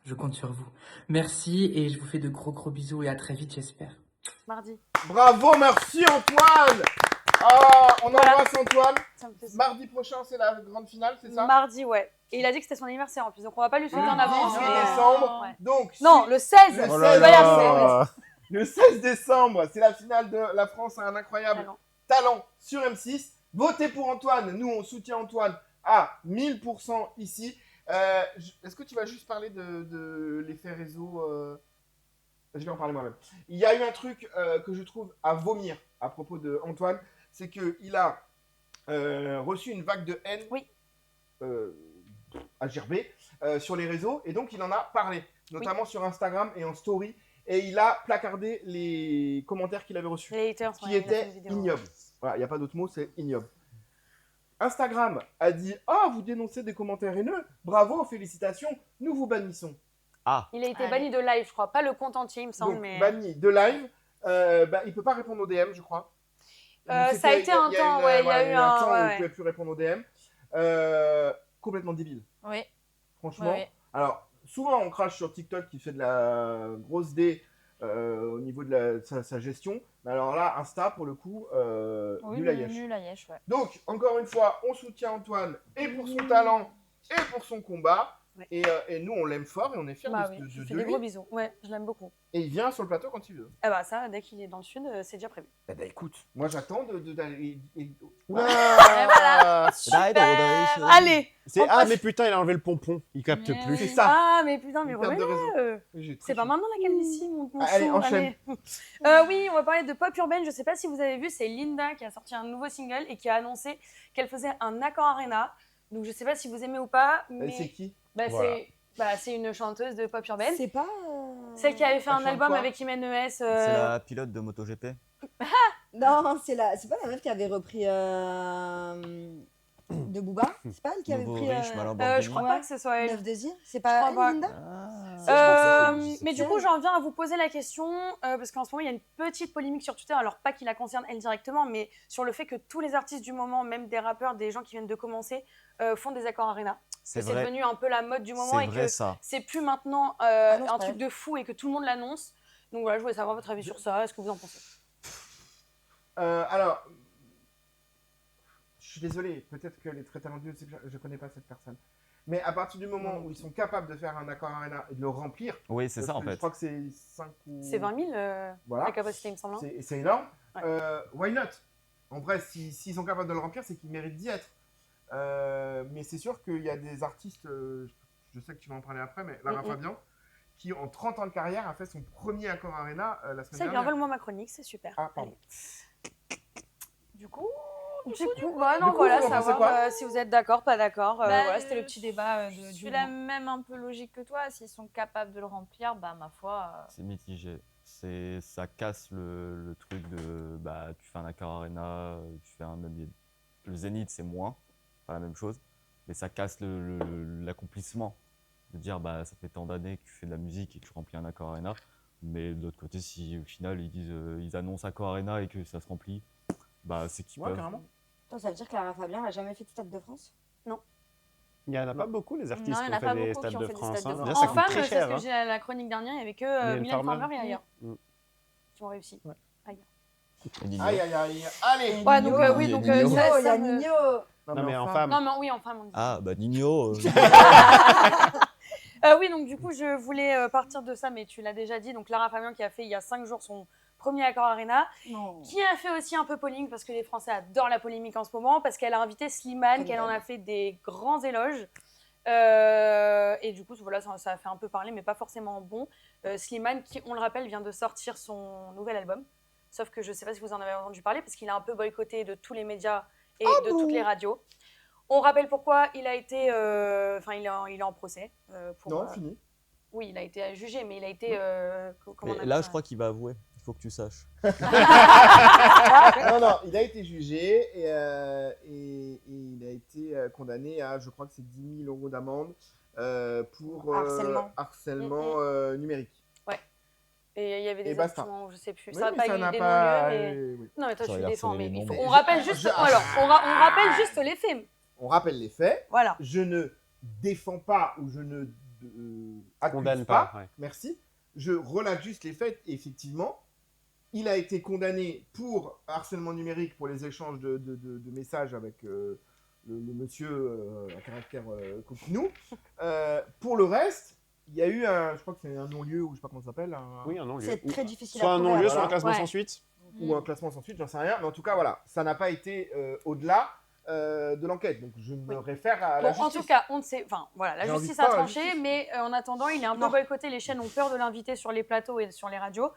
Je compte sur vous. Merci et je vous fais de gros bisous et à très vite j'espère.
Mardi.
Bravo, merci Antoine! Ah, on
Voilà.
embrasse Antoine.
Ça me fait
Mardi prochain, c'est la grande finale, c'est ça?
Mardi, ouais. Et il a dit que c'était son anniversaire en plus, donc on va pas lui souhaiter en avance.
18
mais-
décembre.
Ouais.
Donc,
Non,
si-
le 16
Le
Oh
16,
là
Voilà,
là.
le 16 décembre, c'est la finale de La France a un incroyable
Talent.
talent sur M6. Votez pour Antoine. Nous, on soutient Antoine à 1000% ici. Est-ce que tu vas juste parler de l'effet réseau Je vais en parler moi-même. Il y a eu un truc que je trouve à vomir à propos de Antoine, c'est qu'il a reçu une vague de haine
Oui.
à gerber sur les réseaux, et donc il en a parlé, notamment sur Instagram et en story, et il a placardé les commentaires qu'il avait reçus
Les haters,
qui
ouais, il a fait
était
une vidéo.
ignoble. Voilà, il n'y a pas d'autre mot, c'est ignoble. Instagram a dit « Ah, vous dénoncez des commentaires haineux, bravo, félicitations, nous vous bannissons.
Il a été
Allez.
banni de live, je crois. Pas le compte entier, il me » semble,
Donc,
mais...
banni de live, il ne peut pas répondre aux DM, je crois.
Ça a
C'était-
été un temps, ouais, il y a eu un...
temps où il ne
ouais,
pouvait plus répondre aux DM. Complètement débile,
ouais.
franchement.
Ouais.
Alors, souvent on crache sur TikTok qui fait de la grosse D au niveau de sa gestion. Mais alors là, Insta, pour le coup,
Oui,
nul à Yesh.
nul à Yesh, ouais.
Donc, encore une fois, on soutient Antoine et pour son talent et pour son combat.
Ouais.
Et nous, on l'aime fort et on est fiers
Bah
de,
oui,
de-
je
de
fais des
lui.
gros bisous. Ouais, je l'aime beaucoup.
Et il vient sur le plateau quand il veut.
Ah bah ça, dès qu'il est dans le sud, c'est déjà prévu.
Eh ben écoute, moi j'attends d'aller.
Oula
Allez
C'est
on passe-
mais putain, il a enlevé le pompon. Il capte
Mais
plus.
C'est ça.
Ah, mais putain, mais
Une perte de
remets-le.
J'ai trop
C'est pas
chaud.
maintenant la calvitie, mon
Allez,
chou,
enchaîne.
Oui, on va parler de pop urbaine. Je sais pas si vous avez vu, c'est Linda qui a sorti un nouveau single et qui a annoncé qu'elle faisait un Accor Arena. Donc je sais pas si vous aimez ou pas, mais
C'est qui?
bah,
Voilà.
c'est une chanteuse de pop urbaine.
C'est pas.
Celle qui avait fait
Elle
un
chante
album
quoi
avec Imen ES.
C'est la pilote de MotoGP.
Non, c'est pas la meuf qui avait repris de Booba. C'est pas elle qui avait
Nouveau
pris
riche, malin
je crois
Ouais.
pas que ce soit elle.
Neuf Désir. C'est
Je
pas
crois
elle,
pas.
Linda
Mais du coup, j'en viens à vous poser la question, parce qu'en ce moment, il y a une petite polémique sur Twitter, alors pas qui la concerne elle directement, mais sur le fait que tous les artistes du moment, même des rappeurs, des gens qui viennent de commencer, font des accords Arena.
C'est
C'est
vrai.
devenu un peu la mode du moment
C'est
et
vrai
que
ça.
c'est plus maintenant
non, c'est
un
pas
truc
elle.
de fou et que tout le monde l'annonce. Donc voilà, je voulais savoir votre avis sur ça, est-ce que vous en pensez?
Alors, je suis désolé, peut-être qu'elle est très talentueuse, c'est que je connais pas cette personne. Mais à partir du moment où ils sont capables de faire un accord arena et de le remplir,
Oui, c'est
parce
ça en
que je
fait.
crois que c'est 5 ou...
C'est 20 000
Voilà.
la capacité, il me semble. Hein.
C'est énorme.
Ouais.
Why not? En vrai, s'ils sont capables de le remplir, c'est qu'ils méritent d'y être. Mais c'est sûr qu'il y a des artistes, je sais que tu vas en parler après, mais Lara Fabian, qui en 30 ans de carrière a fait son premier accord arena la semaine
Ça, bien,
dernière.
vole-moi ma chronique, c'est super.
Ah, pardon.
Allez. Du coup, bah non,
coup,
voilà,
vous en pensez
savoir
quoi
si vous êtes d'accord, pas d'accord.
Bah,
Voilà, c'était le petit débat
Je
du
suis la
moment.
même un peu logique que toi. S'ils sont capables de le remplir, bah ma foi.
C'est mitigé. Ça casse le truc de bah tu fais un accord arena, tu fais un même le Zénith c'est moins, pas la même chose, mais ça casse l'accomplissement de dire bah ça fait tant d'années que tu fais de la musique et que tu remplis un accord arena, mais de l'autre côté si au final ils disent ils annoncent accord arena et que ça se remplit, bah c'est qu'ils
Ouais,
peuvent.
carrément.
Attends, ça veut dire que Lara Fabian n'a jamais fait de Stade de France?
Il n'y en a pas beaucoup, les artistes
Non, il y en a
qui ont
pas
fait des
beaucoup
stades
qui ont
de
fait des
France.
stades de
hein.
France.
Déjà, ça
En
coûte
femme,
très
c'est ce
cher.
que
hein.
j'ai la chronique dernière, il n'y avait que
Mylène
Mylène
Farmer.
Farmer et ailleurs
Mm.
qui ont réussi.
Et Nino.
Aïe, aïe, aïe. Allez.
Ouais, donc oui,
Il y a
donc
Nino.
Oh,
ça,
il y a
me-
Nino.
Non, mais en
enfin.
femme.
Non, mais oui, en femme, on dit.
Ah bah Nino.
Oui, donc du coup, je voulais partir de ça, mais tu l'as déjà dit. Donc Lara Fabian qui a fait il y a 5 jours son premier accord Arena,
Non.
qui a fait aussi un peu polémique parce que les Français adorent la polémique en ce moment, parce qu'elle a invité Slimane,
Comme
qu'elle en
d'hab.
a fait des grands éloges. Et du coup, voilà, ça a fait un peu parler, mais pas forcément bon. Slimane, qui, on le rappelle, vient de sortir son nouvel album. Sauf que je ne sais pas si vous en avez entendu parler, parce qu'il a un peu boycotté de tous les médias et de toutes les radios. On rappelle pourquoi il a été, il est en procès. Pour,
Non, fini.
oui, il a été jugé, mais il a été. Comment on
Mais
appelle
là
ça
je crois qu'il va avouer. Il faut que tu saches.
Non, il a été jugé et il a été condamné à, je crois que c'est 10 000 euros d'amende pour harcèlement numérique.
Et il y avait
Et
des
basta.
documents, je sais plus.
Oui,
ça n'a
mais
pas
ça
eu
n'a
des
pas-
non-lieux, mais.
oui.
Non, mais toi,
Ça
tu
a
le
l'air
défends,
sonner
mais
les
il faut-
noms.
on rappelle juste. Alors, on rappelle juste les faits.
On rappelle les faits.
Voilà.
Je ne défends pas ou je ne accuse
Condamne
pas.
pas. Ouais.
Merci. Je relate juste les faits. Effectivement, il a été condamné pour harcèlement numérique pour les échanges de messages avec le monsieur à caractère coquinou. Pour le reste, il y a eu je crois que c'est un non-lieu ou je sais pas comment ça s'appelle.
Oui, un non-lieu.
C'est très difficile
Soit
à
un
prouver.
non-lieu,
alors.
soit un classement
Ouais.
sans suite.
Ou un classement sans suite, j'en sais rien. Mais en tout cas, voilà, ça n'a pas été au-delà de l'enquête. Donc je me
Oui.
réfère à la
Bon, en
justice.
tout cas, on ne sait. Enfin, voilà, la
J'ai envie
justice
de
a
pas, la
tranché,
justice.
mais en attendant, il est un peu
Non.
boycotté. Les chaînes ont peur de l'inviter sur les plateaux et sur les radios.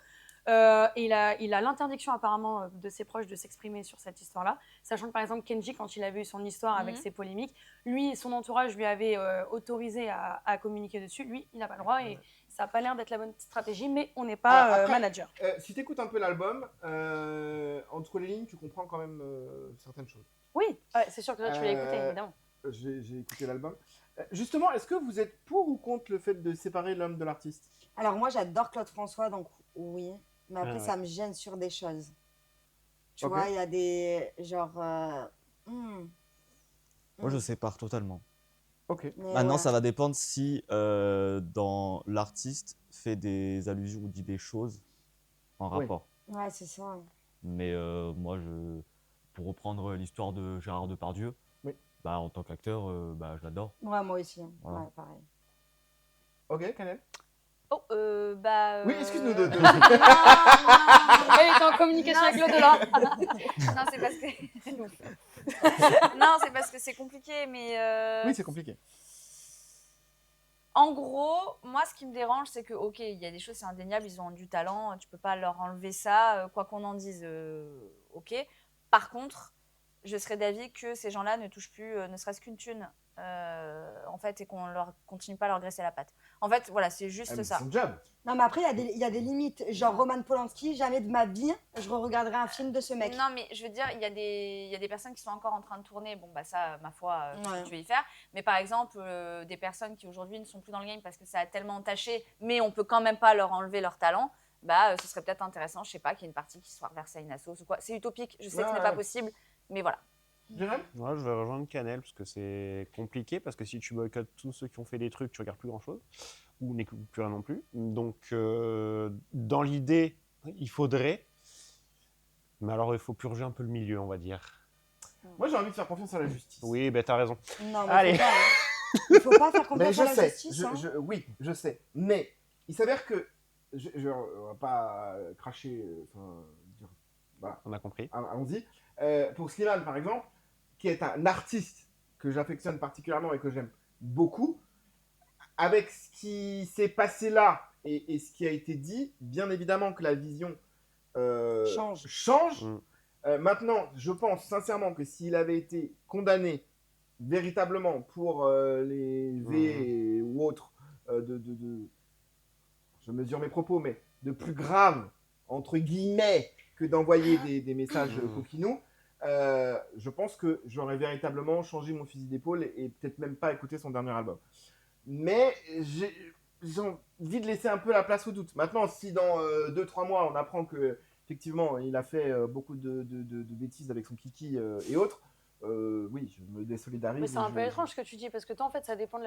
Et il a l'interdiction apparemment de ses proches de s'exprimer sur cette histoire-là, sachant que par exemple Kenji, quand il avait eu son histoire avec
Mhm.
ses polémiques, lui, son entourage lui avait autorisé à communiquer dessus. Lui, il n'a pas le droit et ça n'a pas l'air d'être la bonne stratégie, mais on n'est pas
Alors, après,
manager.
Si tu écoutes un peu l'album, entre les lignes, tu comprends quand même certaines choses.
Oui, ouais, c'est sûr que là tu l'as écouté,
Euh,
évidemment.
J'ai écouté l'album. Justement, est-ce que vous êtes pour ou contre le fait de séparer l'homme de l'artiste?
Alors moi j'adore Claude François, donc oui. Mais après
Ah ouais.
ça me gêne sur des choses. Tu
Ok.
vois, il y a des genre...
Moi je sépare totalement.
Ok.
Mais
Maintenant,
voilà.
ça va dépendre si dans l'artiste fait des allusions ou dit des choses en
Oui.
rapport.
Ouais, c'est ça.
Mais moi, pour reprendre l'histoire de Gérard Depardieu,
Oui.
bah, en tant qu'acteur, je l'adore.
Ouais, moi aussi. Hein.
Voilà.
Ouais, pareil.
Ok, Canel.
Oh,
Oui, excuse-nous de.
Elle était en communication avec l'au-delà.
Non, c'est parce que. Non, c'est parce que c'est compliqué, mais.
Oui, c'est compliqué.
En gros, moi, ce qui me dérange, c'est que, ok, il y a des choses, c'est indéniable, ils ont du talent, tu peux pas leur enlever ça, quoi qu'on en dise, ok. Par contre, je serais d'avis que ces gens-là ne touchent plus, ne serait-ce qu'une thune, en fait, et qu'on leur continue pas à leur graisser la patte. En fait, voilà, c'est juste
Ah, mais
ça.
c'est son job.
Non, mais après, il y a des limites. Genre Roman Polanski, jamais de ma vie, je re-regarderai un film de ce mec.
Non, mais je veux dire, il y a des personnes qui sont encore en train de tourner. Bon, bah ça, ma foi, qu'est-ce
Ouais.
que tu veux y faire. Mais par exemple, des personnes qui aujourd'hui ne sont plus dans le game parce que ça a tellement entaché, mais on peut quand même pas leur enlever leur talent, bah ce serait peut-être intéressant, je sais pas, qu'il y ait une partie qui soit reversée à une asso ou quoi. C'est utopique, je sais que ce n'est pas possible, mais voilà.
Jérém.
Moi, je vais rejoindre Canel parce que c'est compliqué. Parce que si tu boycottes tous ceux qui ont fait des trucs, tu regardes plus grand chose ou n'écoutes plus rien non plus. Donc, dans l'idée, il faudrait. Mais alors, il faut purger un peu le milieu, on va dire.
Moi, j'ai envie de faire confiance à la justice.
Oui, ben t'as raison.
Non, mais
Allez.
faut pas, hein. Il faut pas faire
Mais
confiance
je
à la
sais.
justice. Hein.
Oui, je sais. Mais il s'avère que. On va pas cracher. Dire. Voilà.
On a compris.
Allons-y. Pour Slimane, par exemple, qui est un artiste que j'affectionne particulièrement et que j'aime beaucoup, avec ce qui s'est passé là et ce qui a été dit, bien évidemment que la vision change.
Mm.
Maintenant, je pense sincèrement que s'il avait été condamné véritablement pour les V ou autres, je mesure mes propos, mais de plus grave, entre guillemets, que d'envoyer des messages coquinous, je pense que j'aurais véritablement changé mon fusil d'épaule et peut-être même pas écouté son dernier album. Mais j'ai envie de laisser un peu la place au doute. Maintenant, si dans 2-3 mois, on apprend que effectivement, il a fait beaucoup de bêtises avec son kiki et autres, oui, je me désolidarise.
Mais c'est un peu étrange ce que tu dis, parce que toi, en fait, ça dépend de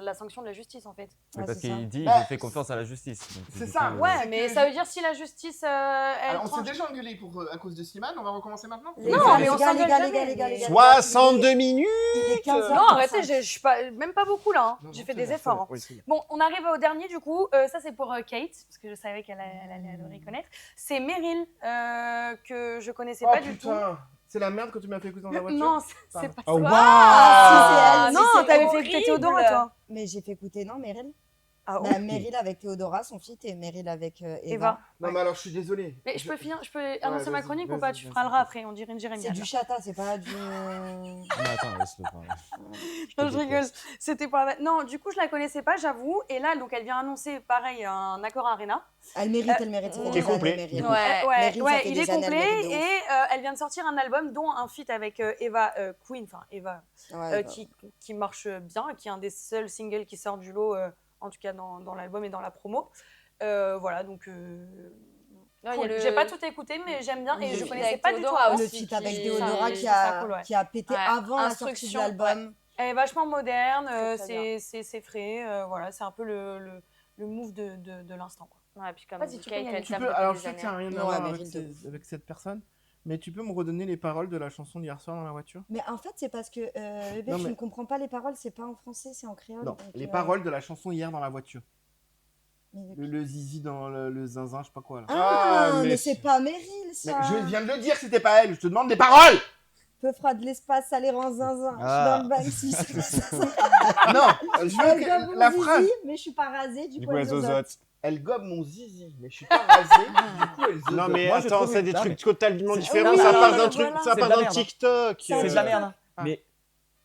la sanction de la justice, en fait.
Mais
Ouais,
parce
c'est ça.
qu'il dit,
Bah,
j'ai fait confiance à la justice. Donc,
c'est
du
ça,
coup,
ouais.
Ouais, mais ça veut dire si la justice, elle
Alors, on s'est
tranche.
déjà engueulé à cause de Slimane, on va recommencer maintenant.
Les
Non,
gars,
mais on s'engueule jamais, mais-
62 minutes.
Il est 15
Non, arrêtez, je suis pas, même pas beaucoup là. Hein.
Non,
J'ai
non,
fait
c'est
des
bien,
efforts. Hein.
Oui, c'est bien.
Bon, on arrive au dernier du coup. Ça, c'est pour Kate, parce que je savais qu'elle allait adorer connaître. C'est Meryl, que je connaissais
Oh
pas du tout.
putain, c'est la merde que tu m'as fait écouter dans la voiture.
Non, c'est pas ça.
Oh,
Ah, si, c'est elle.
Non,
Si, c'est
t'avais fait
horrible.
écouter Théodora, toi.
Mais j'ai fait écouter, non, Meryl
Ah,
Bah, Meryl avec Théodora, son feat, et Meryl avec Eva.
Eva.
Non, mais alors je suis désolé.
Mais je peux finir, je peux annoncer ma
vas-y,
chronique ou
vas-y,
pas? Tu
vas-y,
feras le
vas-y.
rat après, on dirait une Jérémy.
C'est du chata, c'est pas du.
Mais attends, laisse-le parler.
Non, je rigole. C'était pas. Non, du coup, je la connaissais pas, j'avoue. Et là, donc, elle vient annoncer, pareil, un accord Arena.
Elle mérite, elle mérite. Ça fait
Qui est
des années,
complet,
Meryl.
du coup.
Ouais.
Meryl, ça
Ouais,
fait
il
des
est
années, elle
complet
mérite de
et
ouf.
elle vient de sortir un album, dont un feat avec Eva Queen, enfin Eva,
Ouais,
qui marche bien, qui est un des seuls singles qui sort du lot, en tout cas dans l'album et dans la promo. Voilà, donc.
Non, il y a
Cool.
le-
J'ai pas tout écouté, mais j'aime bien et
Le
je
feat
connaissais
avec
pas du tout.
Théodora
avant.
le
aussi,
feat avec
qui-
Théodora
ça,
qui
ça,
a,
cool, ouais.
qui a pété
Ouais.
avant la sortie de
Instruction,
l'album.
Elle est vachement moderne,
Très, très
c'est frais, voilà, c'est un peu le move de l'instant, quoi.
Ouais, puis comme
Vas-y, tu peux
Kate,
y aller.
elle
Tu
tape
peux,
depuis
alors
des
je sais que
années.
ça n'a rien
Ouais,
à voir
Meryl
avec,
de ouf.
avec cette personne, mais tu peux me redonner les paroles de la chanson d'hier soir dans la voiture?
Mais en fait, c'est parce que bébé,
Non,
tu
mais-
ne comprends pas les paroles, c'est pas en français, c'est en créole.
Non,
donc,
les paroles de la chanson hier dans la voiture.
mais-
Le zizi dans le zinzin, je sais pas quoi là.
Ah,
Ah,
mais,
mais
c'est pas Meryl,
Mais
ça.
je viens de le dire que c'était pas elle, je te demande des paroles.
Peu fera de l'espace, ça les rend zinzin.
Ah.
Je suis dans le bain, si.
Non, je veux
Elle
que
gobe
la
mon
phrase.
zizi, mais je suis pas rasée, du
Du
coup,
coup,
elle
elle
zozote.
zozote.
Elle gobe mon zizi, mais je suis pas rasé, du coup elle zozote.
Non, mais
Moi, je
attends,
trouve-
c'est des
non,
trucs
mais-
totalement
C'est-
différents.
oui,
Ça part
voilà.
d'un truc, ça
C'est
part
de la
d'un
merde, hein.
TikTok.
C'est de la merde, hein.
Ah.
Mais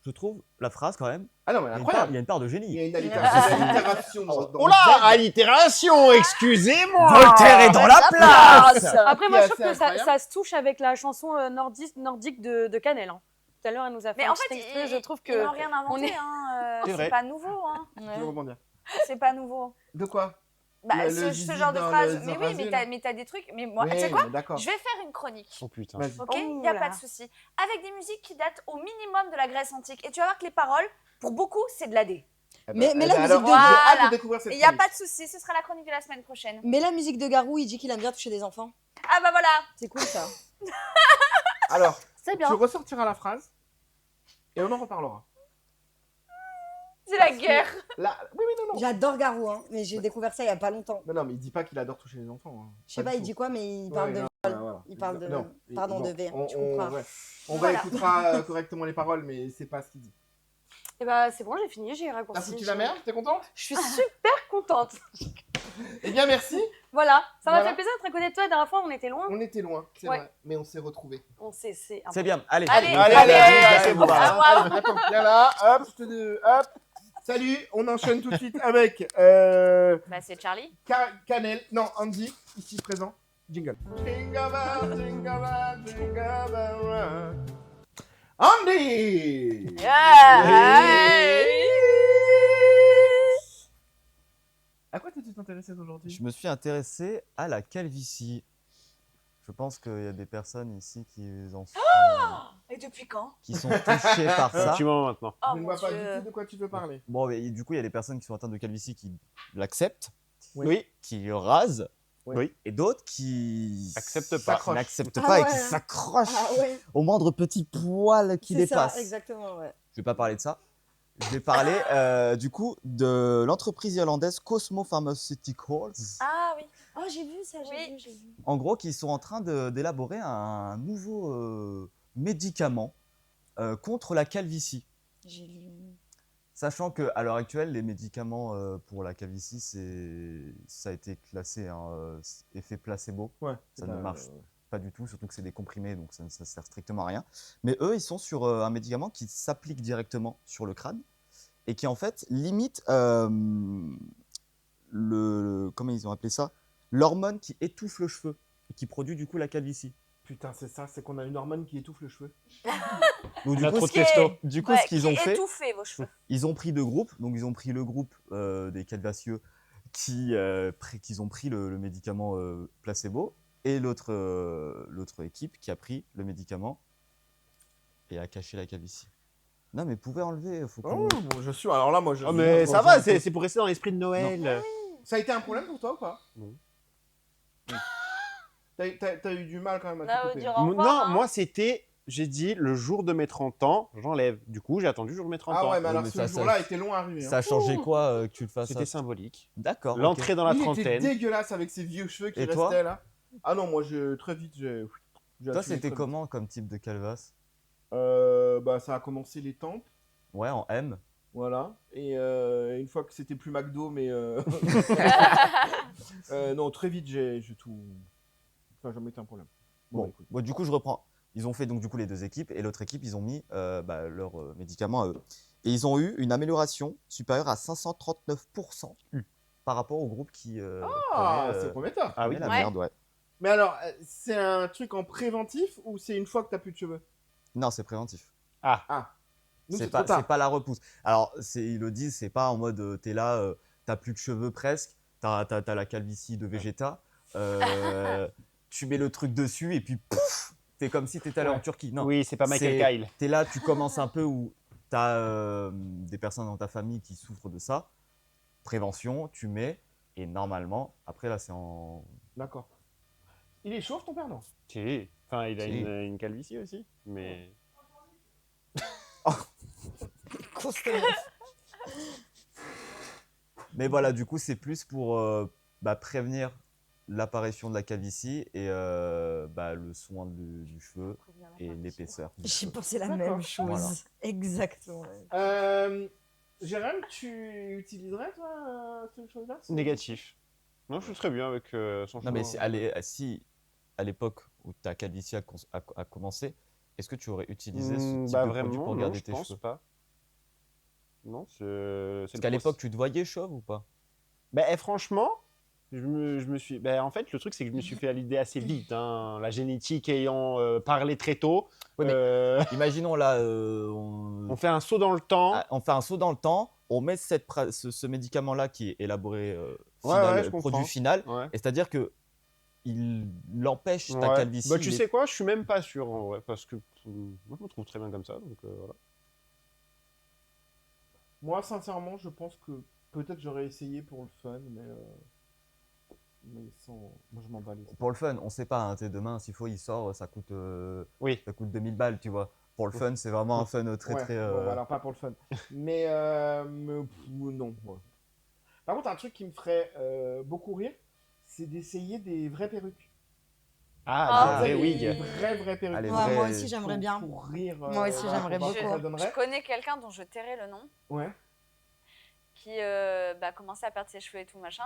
je trouve la phrase quand même,
Ah non, mais
il y a
incroyable.
une part de
Il y
génie.
a une allitération dans
Oh là,
Z.
allitération, excusez-moi.
Voltaire est dans la place.
Après, moi,
Qui est
je trouve
assez
que ça
incroyable.
se touche avec la chanson nordique de Canel. Hein. Tout à l'heure, elle nous a fait
Mais
un
en
petit
fait,
extrait, je trouve
ils n'ont
que...
rien
on
inventé,
est-
hein.
C'est vrai.
C'est pas nouveau, hein.
Je vais rebondir.
C'est pas nouveau.
De quoi?
Bah,
Le
ce
zizi
genre de
dans
phrase.
le
Mais oui,
rasé, là.
mais t'as des trucs. Mais moi,
Oui,
tu sais quoi?
mais d'accord.
Je vais faire une chronique.
Oh putain.
Vas-y.
Ok,
Oh
il n'y a
là.
pas de souci. Avec des musiques qui datent au minimum de la Grèce antique. Et tu vas voir que les paroles, pour beaucoup, c'est de l'AD.
Eh
Mais
ben,
la
alors,
musique
j'ai
de-
hâte
Voilà.
de découvrir cette
Et il n'y a
chronique.
pas de souci, ce sera la chronique de la semaine prochaine.
Mais la musique de Garou, il dit qu'il aime bien toucher des enfants.
Ah bah voilà.
C'est cool ça.
Alors,
C'est
tu
bien.
ressortiras la phrase et on en reparlera.
C'est la
Parce que
guerre.
Là, oui, non.
J'adore Garou, hein, mais j'ai découvert ça il y a pas longtemps.
Non, mais il dit pas qu'il adore toucher les enfants. Hein.
Je sais pas, il dit quoi, mais il parle de.
Voilà.
Il parle de-
Non,
pardon,
bon,
de V,
On,
tu comprends.
ouais. On
Voilà.
réécoutera correctement les paroles, mais c'est pas ce qu'il dit.
Et bah, c'est bon, j'ai fini, j'ai
T'as
raccourci.
foutu la merde, t'es contente?
Je suis super contente.
Eh bien, merci.
Voilà, ça m'a
Voilà.
fait plaisir d'être à côté de toi. La dernière fois, on était loin.
On était loin, c'est
Ouais.
vrai, mais on s'est retrouvés.
On sait, c'est
C'est bien, allez.
Allez,
c'est bon.
au revoir.
Allez, attends, viens là, hop, hop. Salut, on enchaîne tout de suite avec
Bah c'est Charlie.
Canel, non, Andy, ici présent. Jingle. Jingle bell, jingle bell, jingle bell. Andy! À quoi t'es-tu intéressé aujourd'hui?
Je me suis intéressé à la calvitie. Je pense qu'il y a des personnes ici
Et depuis quand?
qui sont touchées par
Un
ça.
petit moment maintenant.
Oh
Je ne
mon
vois pas
Dieu.
du tout de quoi tu veux parler.
Bon, mais du coup, il y a des personnes qui sont atteintes de calvitie qui l'acceptent,
Oui.
qui rasent,
Oui.
et d'autres qui
Acceptent pas.
S'accrochent.
n'acceptent
Ah
pas et
ouais.
qui s'accrochent
Ah ouais,
au moindre petit poil qui
c'est ça,
dépasse.
exactement, ouais.
Je vais pas parler de ça. Je vais parler du coup de l'entreprise irlandaise Cosmo Pharmaceuticals.
Ah oui.
Oh, j'ai vu ça,
Oui.
j'ai vu.
En gros, qui sont en train d'élaborer un nouveau médicament contre la calvitie.
J'ai lu.
Sachant qu'à l'heure actuelle, les médicaments pour la calvitie, ça a été classé effet placebo.
Ouais.
Ça ne marche pas du tout, surtout que c'est des comprimés, donc ça ne sert strictement à rien. Mais eux, ils sont sur un médicament qui s'applique directement sur le crâne et qui en fait limite comment ils ont appelé ça? L'hormone qui étouffe le cheveu et qui produit du coup la calvitie.
Putain, c'est ça, c'est qu'on a une hormone qui étouffe le cheveu.
Donc
Il a trop de
qui est-
testo.
du coup
Ouais,
ce qu'ils
qui
ont fait,
étouffé vos cheveux.
ils ont pris deux groupes. Donc ils ont pris le groupe des calvacieux qui ont pris le médicament placebo et l'autre équipe qui a pris le médicament et a caché la calvitie. Non mais vous pouvez enlever, faut qu'on...
Oh, bon, je suis. Alors là, moi, je.
Oh, mais ça va, c'est pour rester dans l'esprit de Noël.
Ça a été un problème pour toi ou pas?
Non.
T'as eu du mal quand même à
Là,
te
au
couper.
dur au revoir,
Non,
hein.
moi c'était, j'ai dit le jour de mes 30 ans, j'enlève. Du coup, j'ai attendu le jour de mes 30
Ah
ans.
ouais, mais
Oui,
alors
mais
ce
ça,
jour-là était long à arriver.
Ça a changé quoi que tu le fasses
C'était
ça
symbolique.
D'accord. ok.
L'entrée dans la
Il était
trentaine.
dégueulasse avec ses vieux cheveux qui
Et toi
restaient là. Ah non, moi, très vite, j'ai
Toi,
assumé
c'était
très vite.
comment comme type de calvasse?
Bah, ça a commencé les tempes,
Ouais, en M.
voilà. Et une fois que c'était plus McDo, mais non, très vite, j'ai tout. Ça n'a jamais été un problème.
Bon,
écoute.
bon, du coup, je reprends. Ils ont fait donc du coup les deux équipes et l'autre équipe, ils ont mis leurs médicaments à eux. Et ils ont eu une amélioration supérieure à 539% par rapport au groupe qui
Ah,
prenait,
c'est prometteur.
Ah oui.
la
Ouais.
merde, ouais.
Mais alors, c'est un truc en préventif ou c'est une fois que t'as plus de cheveux?
Non, c'est préventif.
Nous,
C'est
trop
pas,
tard.
c'est pas la repousse. Alors, ils le disent, c'est pas en mode t'es là, t'as plus de cheveux presque, t'as la calvitie de Vegeta, tu mets le truc dessus et puis pouf, t'es comme si t'étais allé
Ouais.
en Turquie. Non,
Oui, c'est pas Michael
c'est-
Kyle.
t'es là, tu commences un peu où t'as des personnes dans ta famille qui souffrent de ça. Prévention, tu mets et normalement, après là, c'est en.
D'accord. Il est chauve ton père, non?
Si. Enfin, il a
Si.
une calvitie aussi. Mais.
Mais voilà, du coup, c'est plus pour prévenir l'apparition de la calvitie et le soin du cheveu et l'épaisseur.
J'ai pensé la
D'accord.
même chose.
Voilà.
Exactement.
Jérôme, tu utiliserais toi cette chose-là?
Négatif. Non, je suis très bien avec son
Non, mais
cheveu.
si à l'époque où ta calvitie a commencé, est-ce que tu aurais utilisé ce type
Bah
de
vraiment,
produit pour
non,
garder
je
tes
pense
cheveux?
pas. Non, c'est
Parce qu'à l'époque, tu te voyais chauve ou pas?
franchement, je me suis. En fait, le truc, c'est que je me suis fait à l'idée assez vite. Hein. La génétique ayant parlé très tôt.
Ouais, mais- Imaginons là,
On fait un saut dans le temps.
on fait un saut dans le temps, on met ce médicament-là qui est élaboré
Ouais,
final,
je comprends.
produit final,
Ouais.
et c'est-à-dire que il empêche ta
Ouais.
calvitie.
Bah, tu
il est-
sais quoi, je suis même pas sûr en vrai, parce que moi je me trouve très bien comme ça, donc voilà.
Moi, sincèrement, je pense que peut-être j'aurais essayé pour le fun, mais sans. Moi, je m'en bats les steaks.
Pour le fun, on sait pas, hein, tu sais, demain, s'il faut, il sort, ça coûte
Oui.
2000 balles, tu vois. Pour le fun, c'est vraiment un fun très
Ouais,
très.
bon, alors pas pour le fun. Mais non. Ouais. Par contre, un truc qui me ferait beaucoup rire, c'est d'essayer des vraies perruques.
Ah,
Vous
des
savez,
vrais
des
wigs.
vraies perruques.
Ah, les
Ouais,
vrais-
moi aussi, j'aimerais bien.
Pour rire.
Moi aussi, j'aimerais
pour voir ce que
beaucoup.
ça donnerait.
Je connais quelqu'un dont je tairai le nom,
Ouais.
qui commençait à perdre ses cheveux et tout machin.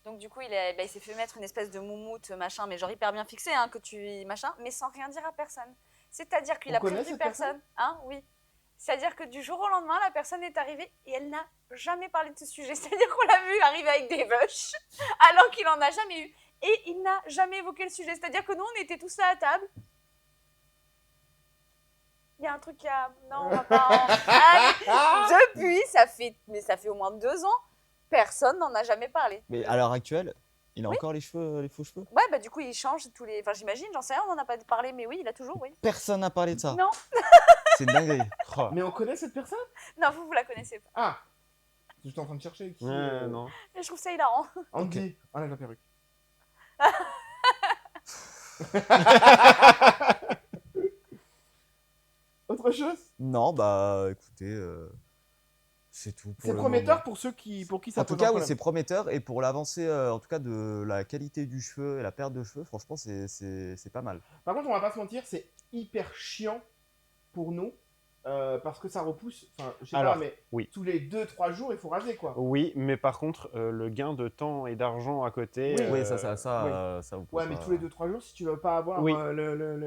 Donc du coup, il s'est fait mettre une espèce de moumoute machin, mais genre hyper bien fixé, hein, que tu machin, mais sans rien dire à personne. C'est-à-dire qu'il
On
a
connaît
prévenu
cette
personne, hein, oui. C'est-à-dire que du jour au lendemain, la personne est arrivée et elle n'a jamais parlé de ce sujet. C'est-à-dire qu'on l'a vu arriver avec des bush, alors qu'il en a jamais eu, et il n'a jamais évoqué le sujet. C'est-à-dire que nous, on était tous là à table. Il y a un truc qui a... Non, on va pas... Depuis, ça fait au moins 2 ans, personne n'en a jamais parlé.
Mais à l'heure actuelle, il a
Oui.
encore les faux cheveux.
Ouais, bah du coup, il change tous les... Enfin, j'imagine, j'en sais rien, on n'en a pas parlé, mais oui, il a toujours, oui.
Personne n'a parlé de ça.
Non,
C'est une dinguerie.
Oh.
Mais on connaît cette personne?
non, vous la connaissez pas.
Ah! J'étais en train de chercher. Qui,
Non.
Mais je trouve ça hilarant.
Andy, enlève la perruque. Autre chose?
Non, bah écoutez, c'est tout. pour
C'est
le
prometteur
moment.
pour ceux pour qui ça
En tout
pose un
cas, oui,
problème.
c'est prometteur. Et pour l'avancée, en tout cas, de la qualité du cheveu et la perte de cheveux, franchement, c'est pas mal.
Par contre, on va pas se mentir, c'est hyper chiant pour nous parce que ça repousse. Enfin, je sais
Alors,
pas, mais
oui.
tous les 2-3 jours, il faut raser quoi.
Oui, mais par contre, le gain de temps et d'argent à côté.
Oui.
Oui,
oui.
ça vous pose
Ouais, mais
pas-
tous les 2-3 jours, si tu veux pas avoir
Oui.
la,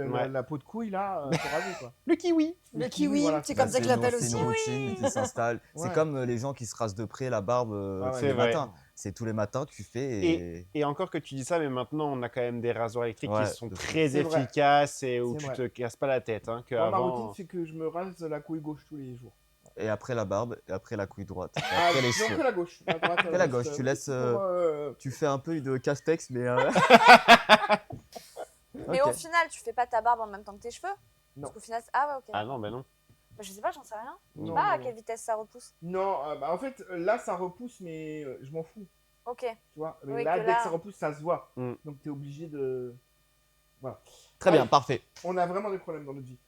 Ouais.
la peau de couille là, faut raser quoi.
Le kiwi.
Le kiwi,
voilà,
c'est
ça,
comme ça que je
une-
l'appelle
c'est
aussi.
une routine qui s'installe.
Ouais.
C'est comme les gens qui se rasent de près la barbe
Ouais,
tous
c'est
les
vrai.
matins. C'est tous les matins que tu fais et...
Et encore que tu dis ça, mais maintenant on a quand même des rasoirs électriques
Ouais,
qui sont
de fou.
très
C'est vrai.
efficaces et où
C'est
tu
vrai.
te casses pas la tête. Hein, que
Moi, ma
avant...
routine, c'est que je me rase la couille gauche tous les jours.
et après la barbe, et après la couille droite, et
Ah,
après les
non,
cheveux.
que la gauche. La droite,
Que la gauche, tu laisses, Tu fais un peu de casse-texte, mais...
Mais
Ok.
au final, tu fais pas ta barbe en même temps que tes cheveux?
Non.
Parce qu'au final, ah ouais, ok.
Ah non, ben non.
Bah, je sais pas, j'en sais rien. Je sais
Non,
pas à
non,
quelle vitesse ça repousse.
Non, bah, en fait, là, ça repousse, mais je m'en fous.
Ok.
Tu vois. Mais
Oui,
là,
que
dès
là-
que ça repousse, ça se voit.
Mm.
Donc, t'es obligé de. Voilà.
Très bien,
Allez.
parfait.
On a vraiment des problèmes dans notre vie.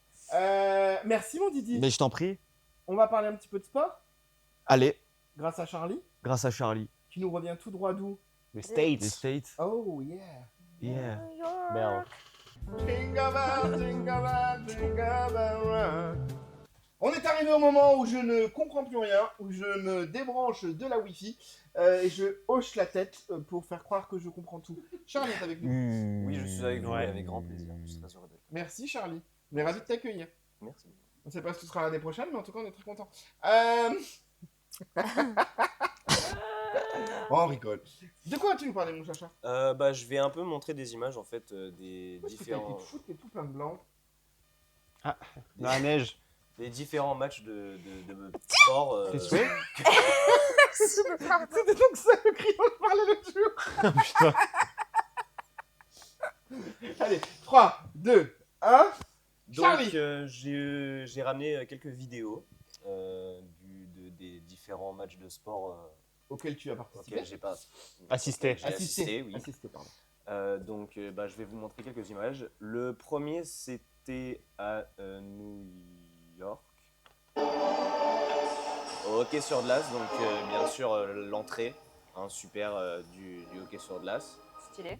Merci, mon Didi.
Mais je t'en prie.
On va parler un petit peu de sport
Allez,
grâce à Charlie,
grâce à Charlie.
qui nous revient tout droit d'où?
Les
Les
States.
States.
Oh, yeah.
Yeah.
New York.
Merde.
Jingle bell, jingle bell, jingle bell rock. On est arrivé au moment où je ne comprends plus rien, où je me débranche de la Wi-Fi et je hoche la tête pour faire croire que je comprends tout. Charlie est avec nous.
Oui, je suis avec vous
Ouais.
et avec grand plaisir. Je suis très heureux d'être là.
Merci Charlie. On est ravis de t'accueillir.
Merci.
On ne sait pas ce que ce sera l'année prochaine, mais en tout cas, on est très contents. Oh, on rigole. De quoi vas-tu nous parler, mon chacha?
Je vais un peu montrer des images en fait des
Pourquoi est-ce que t'as été
différents,
de foot, t'es tout plein de blanc?
Dans la neige.
des différents matchs de sport.
Tes souhaits
C'était donc ça le cri dont je parlais l'autre jour.
Putain.
Allez, 3, 2, 1. Charlie.
Donc j'ai ramené quelques vidéos des différents matchs de sport
Auquel tu as participé.
auxquels j'ai pas
Assisté.
j'ai assisté, oui.
Assisté, pardon.
Je vais vous montrer quelques images. Le premier, c'était à New York. Au hockey sur glace, donc bien sûr l'entrée, super du hockey sur glace.
Stylé.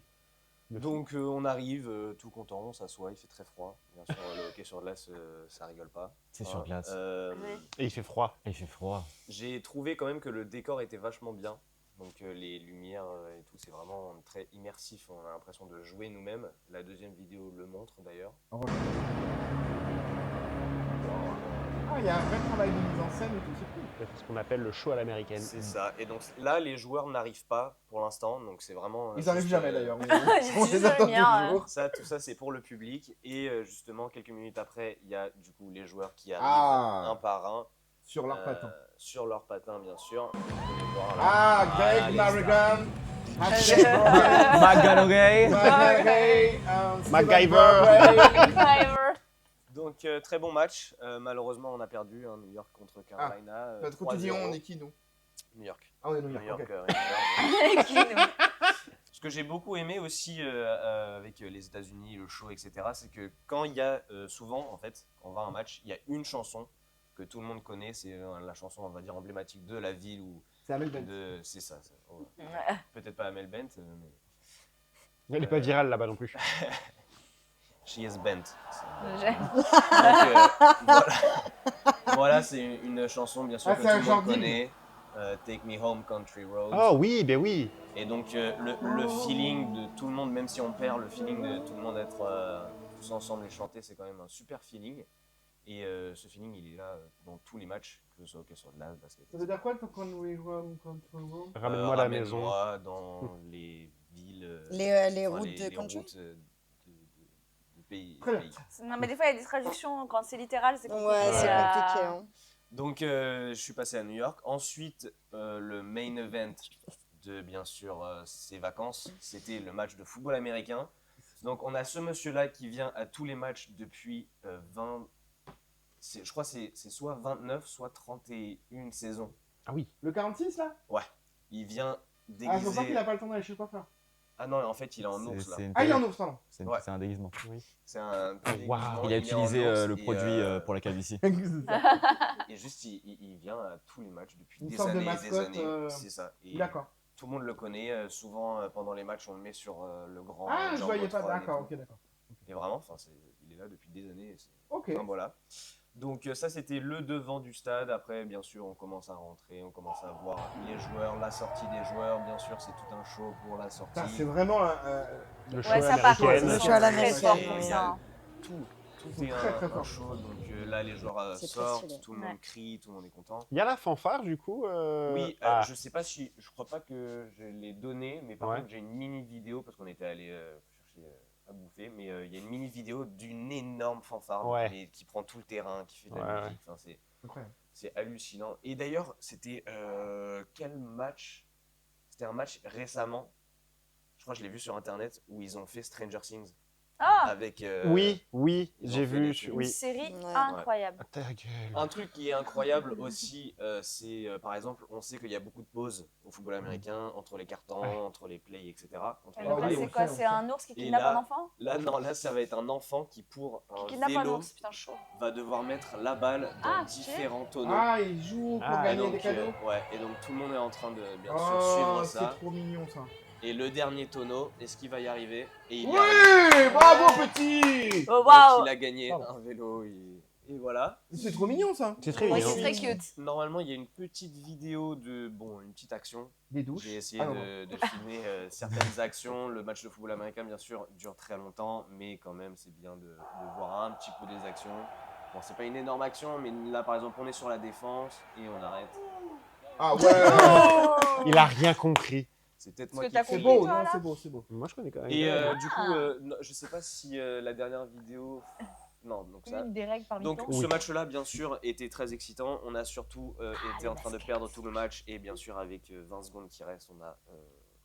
Donc on arrive tout content, on s'assoit, il fait très froid. Bien sûr, le hockey sur glace, ça rigole pas.
C'est sur glace.
Oui.
Et il fait froid.
Il fait froid.
J'ai trouvé quand même que le décor était vachement bien. Donc les lumières et tout, c'est vraiment très immersif. On a l'impression de jouer nous-mêmes. La deuxième vidéo le montre d'ailleurs.
Ah, il y a un vrai travail de mise en scène et tout, c'est cool.
C'est ce qu'on appelle le show à l'américaine.
C'est ça. Et donc là, les joueurs n'arrivent pas pour l'instant. Donc c'est vraiment.
Ils n'arrivent
juste,
jamais d'ailleurs. mais
Ils
on
utilisent
les
la
attend
lumière,
toujours.
Ça, tout ça, c'est pour le public. Et justement, quelques minutes après, il y a du coup les joueurs qui arrivent
Ah.
un par un.
Sur leur patin.
Sur leur patin, bien sûr. Vous pouvez voir là.
Ah, Greg
les
Marigan.
McGalloway.
MacGyver.
Donc, très bon match. Malheureusement, on a perdu. New York contre Carolina.
Quand tu dis on est qui, nous?
New York.
Ah ouais, New York. Ok.
Rangers. Ce que j'ai beaucoup aimé aussi avec les États-Unis, le show, etc., c'est que quand il y a souvent, en fait, quand on va à un match, il y a une chanson que tout le monde connaît. C'est la chanson, on va dire, emblématique de la ville.
C'est Amel Bent.
C'est ça. Peut-être pas Amel Bent, mais.
Elle n'est pas virale là-bas non plus.
She is bent.
J'aime.
Donc, voilà, c'est une chanson bien sûr que tout le monde connaît. Take Me Home Country Roads.
Oh oui, ben oui.
Et donc le feeling de tout le monde, même si on perd, le feeling de tout le monde être tous ensemble et chanter, c'est quand même un super feeling. Et ce feeling, il est là dans tous les matchs, que ce soit hockey sur glace, basket.
Ça veut dire quoi, ton Country Home, Country Road?
Ramène-moi à la maison.
Ramène-moi dans les villes.
Les routes de country.
routes de pays.
Très bien.
Non, mais des fois, il y a des traductions, quand c'est littéral, c'est compliqué.
Ouais, c'est compliqué. Hein.
Donc, je suis passé à New York. Ensuite, le main event de, bien sûr, ces vacances, c'était le match de football américain. Donc, on a ce monsieur-là qui vient à tous les matchs depuis 20... Je crois que c'est soit 29, soit 31 saisons.
Ah oui.
Le 46, là?
Ouais. Il vient déguisé...
Ah, c'est pour ça qu'il n'a pas le temps d'aller chez le coiffeur.
Ah non, en fait, il est en ours, là.
Ah, il est en ours, pardon.
C'est un déguisement.
Oui. C'est un
Wow.
Il a
est
utilisé
en ours
le
et,
produit pour la calvitie.
Et juste, il vient à tous les matchs depuis
Une
des
sorte de
années et des
mascotte,
années. C'est ça. Et
D'accord.
tout le monde le connaît. Souvent, pendant les matchs, on le met sur le grand.
Ah, je voyais pas.
Jumbotron et
D'accord,
tout.
ok, d'accord.
Et vraiment, il est là depuis des années.
Ok.
Enfin, voilà. Donc ça, c'était le devant du stade. Après, bien sûr, on commence à rentrer, on commence à voir les joueurs, la sortie des joueurs. Bien sûr, c'est tout un show pour la sortie.
C'est vraiment
le show
Ouais, ça part.
américaine.
Le show à
Très
l'américaine.
fort pour ça.
Tout est
très, très
un
fort.
show. Donc là, les joueurs
C'est très
sortent,
stylé.
tout le monde crie, tout le monde est content.
Il y a la fanfare du coup.
Oui,
ah.
je sais pas si, je crois pas que je l'ai donné, mais par
Ouais.
contre j'ai une mini vidéo parce qu'on était allé chercher à bouffer, mais il y a une mini vidéo d'une énorme fanfare
Ouais.
mais qui prend tout le terrain, qui fait de la
Ouais,
musique. Enfin,
incroyable.
c'est hallucinant. Et d'ailleurs, c'était quel match? C'était un match récemment. Je crois que je l'ai vu sur internet où ils ont fait Stranger Things
Ah,
avec.
Oui,
ils
j'ai
ont fait
vu.
des trucs.
une
Oui.
série
Ouais.
incroyable.
Ah, ta gueule.
Un truc qui est incroyable aussi, c'est par exemple, on sait qu'il y a beaucoup de pauses au football américain, entre les cartons, entre les plays, etc. Entre les
Donc là,
drives.
c'est quoi? C'est un ours qui
Et
kidnappe
là-
un enfant?
Là, non, là, ça va être un enfant qui, pour
Qui
un
kidnappe un
vélo,
ours, putain, chaud.
va devoir mettre la balle dans
Ah, stylé.
différents tonneaux.
Ah, il joue pour
Ah,
Et
gagner
donc,
des cadeaux.
ouais, et donc tout le monde est en train de, bien sûr,
Oh,
suivre
c'est
ça.
trop mignon, ça.
Et le dernier tonneau, est-ce qu'il va y arriver? Et il y
Oui,
arrive.
bravo, petit.
Oh,
Donc,
waouh!
il a gagné un vélo. Et voilà.
C'est trop mignon, ça.
C'est très
Oui,
mignon.
c'est très cute.
Normalement, il y a une petite vidéo de, une petite action.
Des douches.
J'ai essayé
Ah, non.
de filmer certaines actions. Le match de football américain, bien sûr, dure très longtemps, mais quand même, c'est bien de voir un petit peu des actions. Bon, c'est pas une énorme action, mais là, par exemple, on est sur la défense et on arrête.
Ah ouais.
Il a rien compris.
C'est peut-être
Est-ce
moi
que
qui
t'as
fais
C'est
compris,
beau,
toi,
non,
là
c'est beau, c'est beau.
Moi je connais quand même.
Et
Ah.
du coup, non, je sais pas si la dernière vidéo. Non, donc ça.
Une des règles parmi
Donc
tant.
ce match-là, bien sûr, était très excitant. On a surtout été en train de perdre tout le match et bien sûr avec 20 secondes qui restent, on a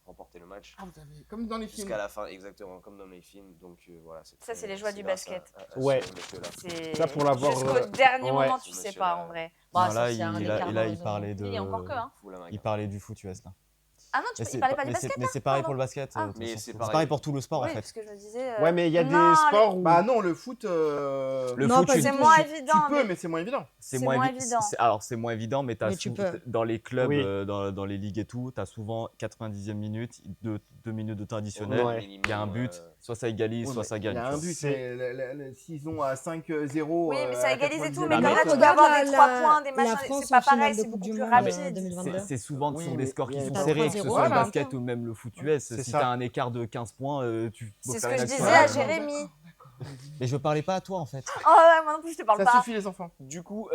remporté le match
Ah, vous avez... Comme dans les films.
jusqu'à la fin, exactement comme dans les films. Donc voilà.
Ça, c'est les joies du
grâce
basket.
à
Ouais.
ce monsieur-là.
C'est
Ça, pour l'avoir,
jusqu'au dernier
ouais.
moment, tu sais pas en vrai.
Non,
Bah,
là,
ça, c'est
il,
un
là,
écart
et là,
dans
il
le-
parlait de.
Il y a encore que, hein.
Football américain.
Il parlait du foot US là.
Ah non,
Mais
il parlait pas du
mais
basket,
mais
hein,
c'est pareil
pardon.
pour le basket.
Ah.
de toute
Mais
façon.
c'est
C'est
pareil.
pareil pour tout le sport
Oui,
en fait.
parce que je me disais.
Ouais, mais il y a
Non,
des sports où.
Bah non, le foot.
Le
Non,
foot,
pas
tu-
du
C'est
tout.
moins
Tu
évident.
peux, mais c'est moins évident.
c'est moins
évi-
évident.
Alors c'est moins évident, mais,
Mais tu peux.
dans les clubs,
Oui.
dans les ligues et tout, tu as souvent 90e minute, 2 minutes de temps additionnel.
Ouais.
Il y a un but, soit ça égalise,
Ouais,
soit
mais
ça gagne.
Il y a
tu
un
vois.
but,
C'est-
mais s'ils ont à 5-0.
Oui, mais ça égalise et tout, mais
à
quand
Mais
même, tu peux
regarde
avoir des
la-
3 points, des
la
machins,
France
c'est pas
en finale
pareil,
de
c'est
Coupe
beaucoup
du
plus
Monde,
rapide.
2022.
C'est souvent
Oui,
sur
mais
des scores
il y
qui
a
sont
pas
serrés, que ce
3-0,
soit le
voilà.
basket ou même le foot US.
C'est
Si
ça.
tu as un écart de 15 points, tu peux
C'est ce
faire
que
une
je
action
disais
là.
à Jérémy.
Mais je parlais pas à toi en fait.
Oh ouais, moi non plus, je te parle
Ça
pas.
suffit, les enfants.
Du coup,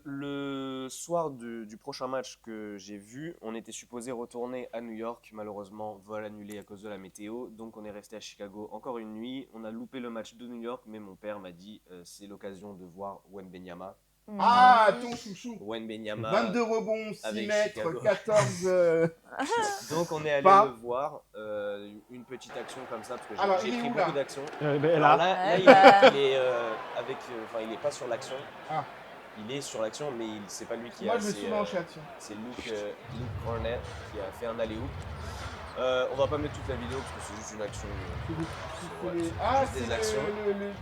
le soir du prochain match que j'ai vu, on était supposé retourner à New York. Malheureusement, vol annulé à cause de la météo. Donc, on est resté à Chicago encore une nuit. On a loupé le match de New York, mais mon père m'a dit c'est l'occasion de voir Wembanyama.
Ah, ton chouchou.
Wembanyama.
22 rebonds, 6
avec
mètres,
Chicago.
14...
Donc on est allé
Pas.
le voir, une petite action comme ça, parce que
Alors,
j'ai
il est
pris
où, là
beaucoup d'actions.
Ben
Alors
là,
là,
Ouais,
il
bah.
est avec, enfin il est pas sur l'action.
Ah.
Il est sur l'action, mais c'est pas lui qui
Moi,
a.
je vais
c'est,
souvent chez Action.
C'est Luke Cornet qui a fait un alley-oop. On va pas mettre toute la vidéo parce que c'est juste une action. Ouais,
Ah,
juste
c'est
des actions.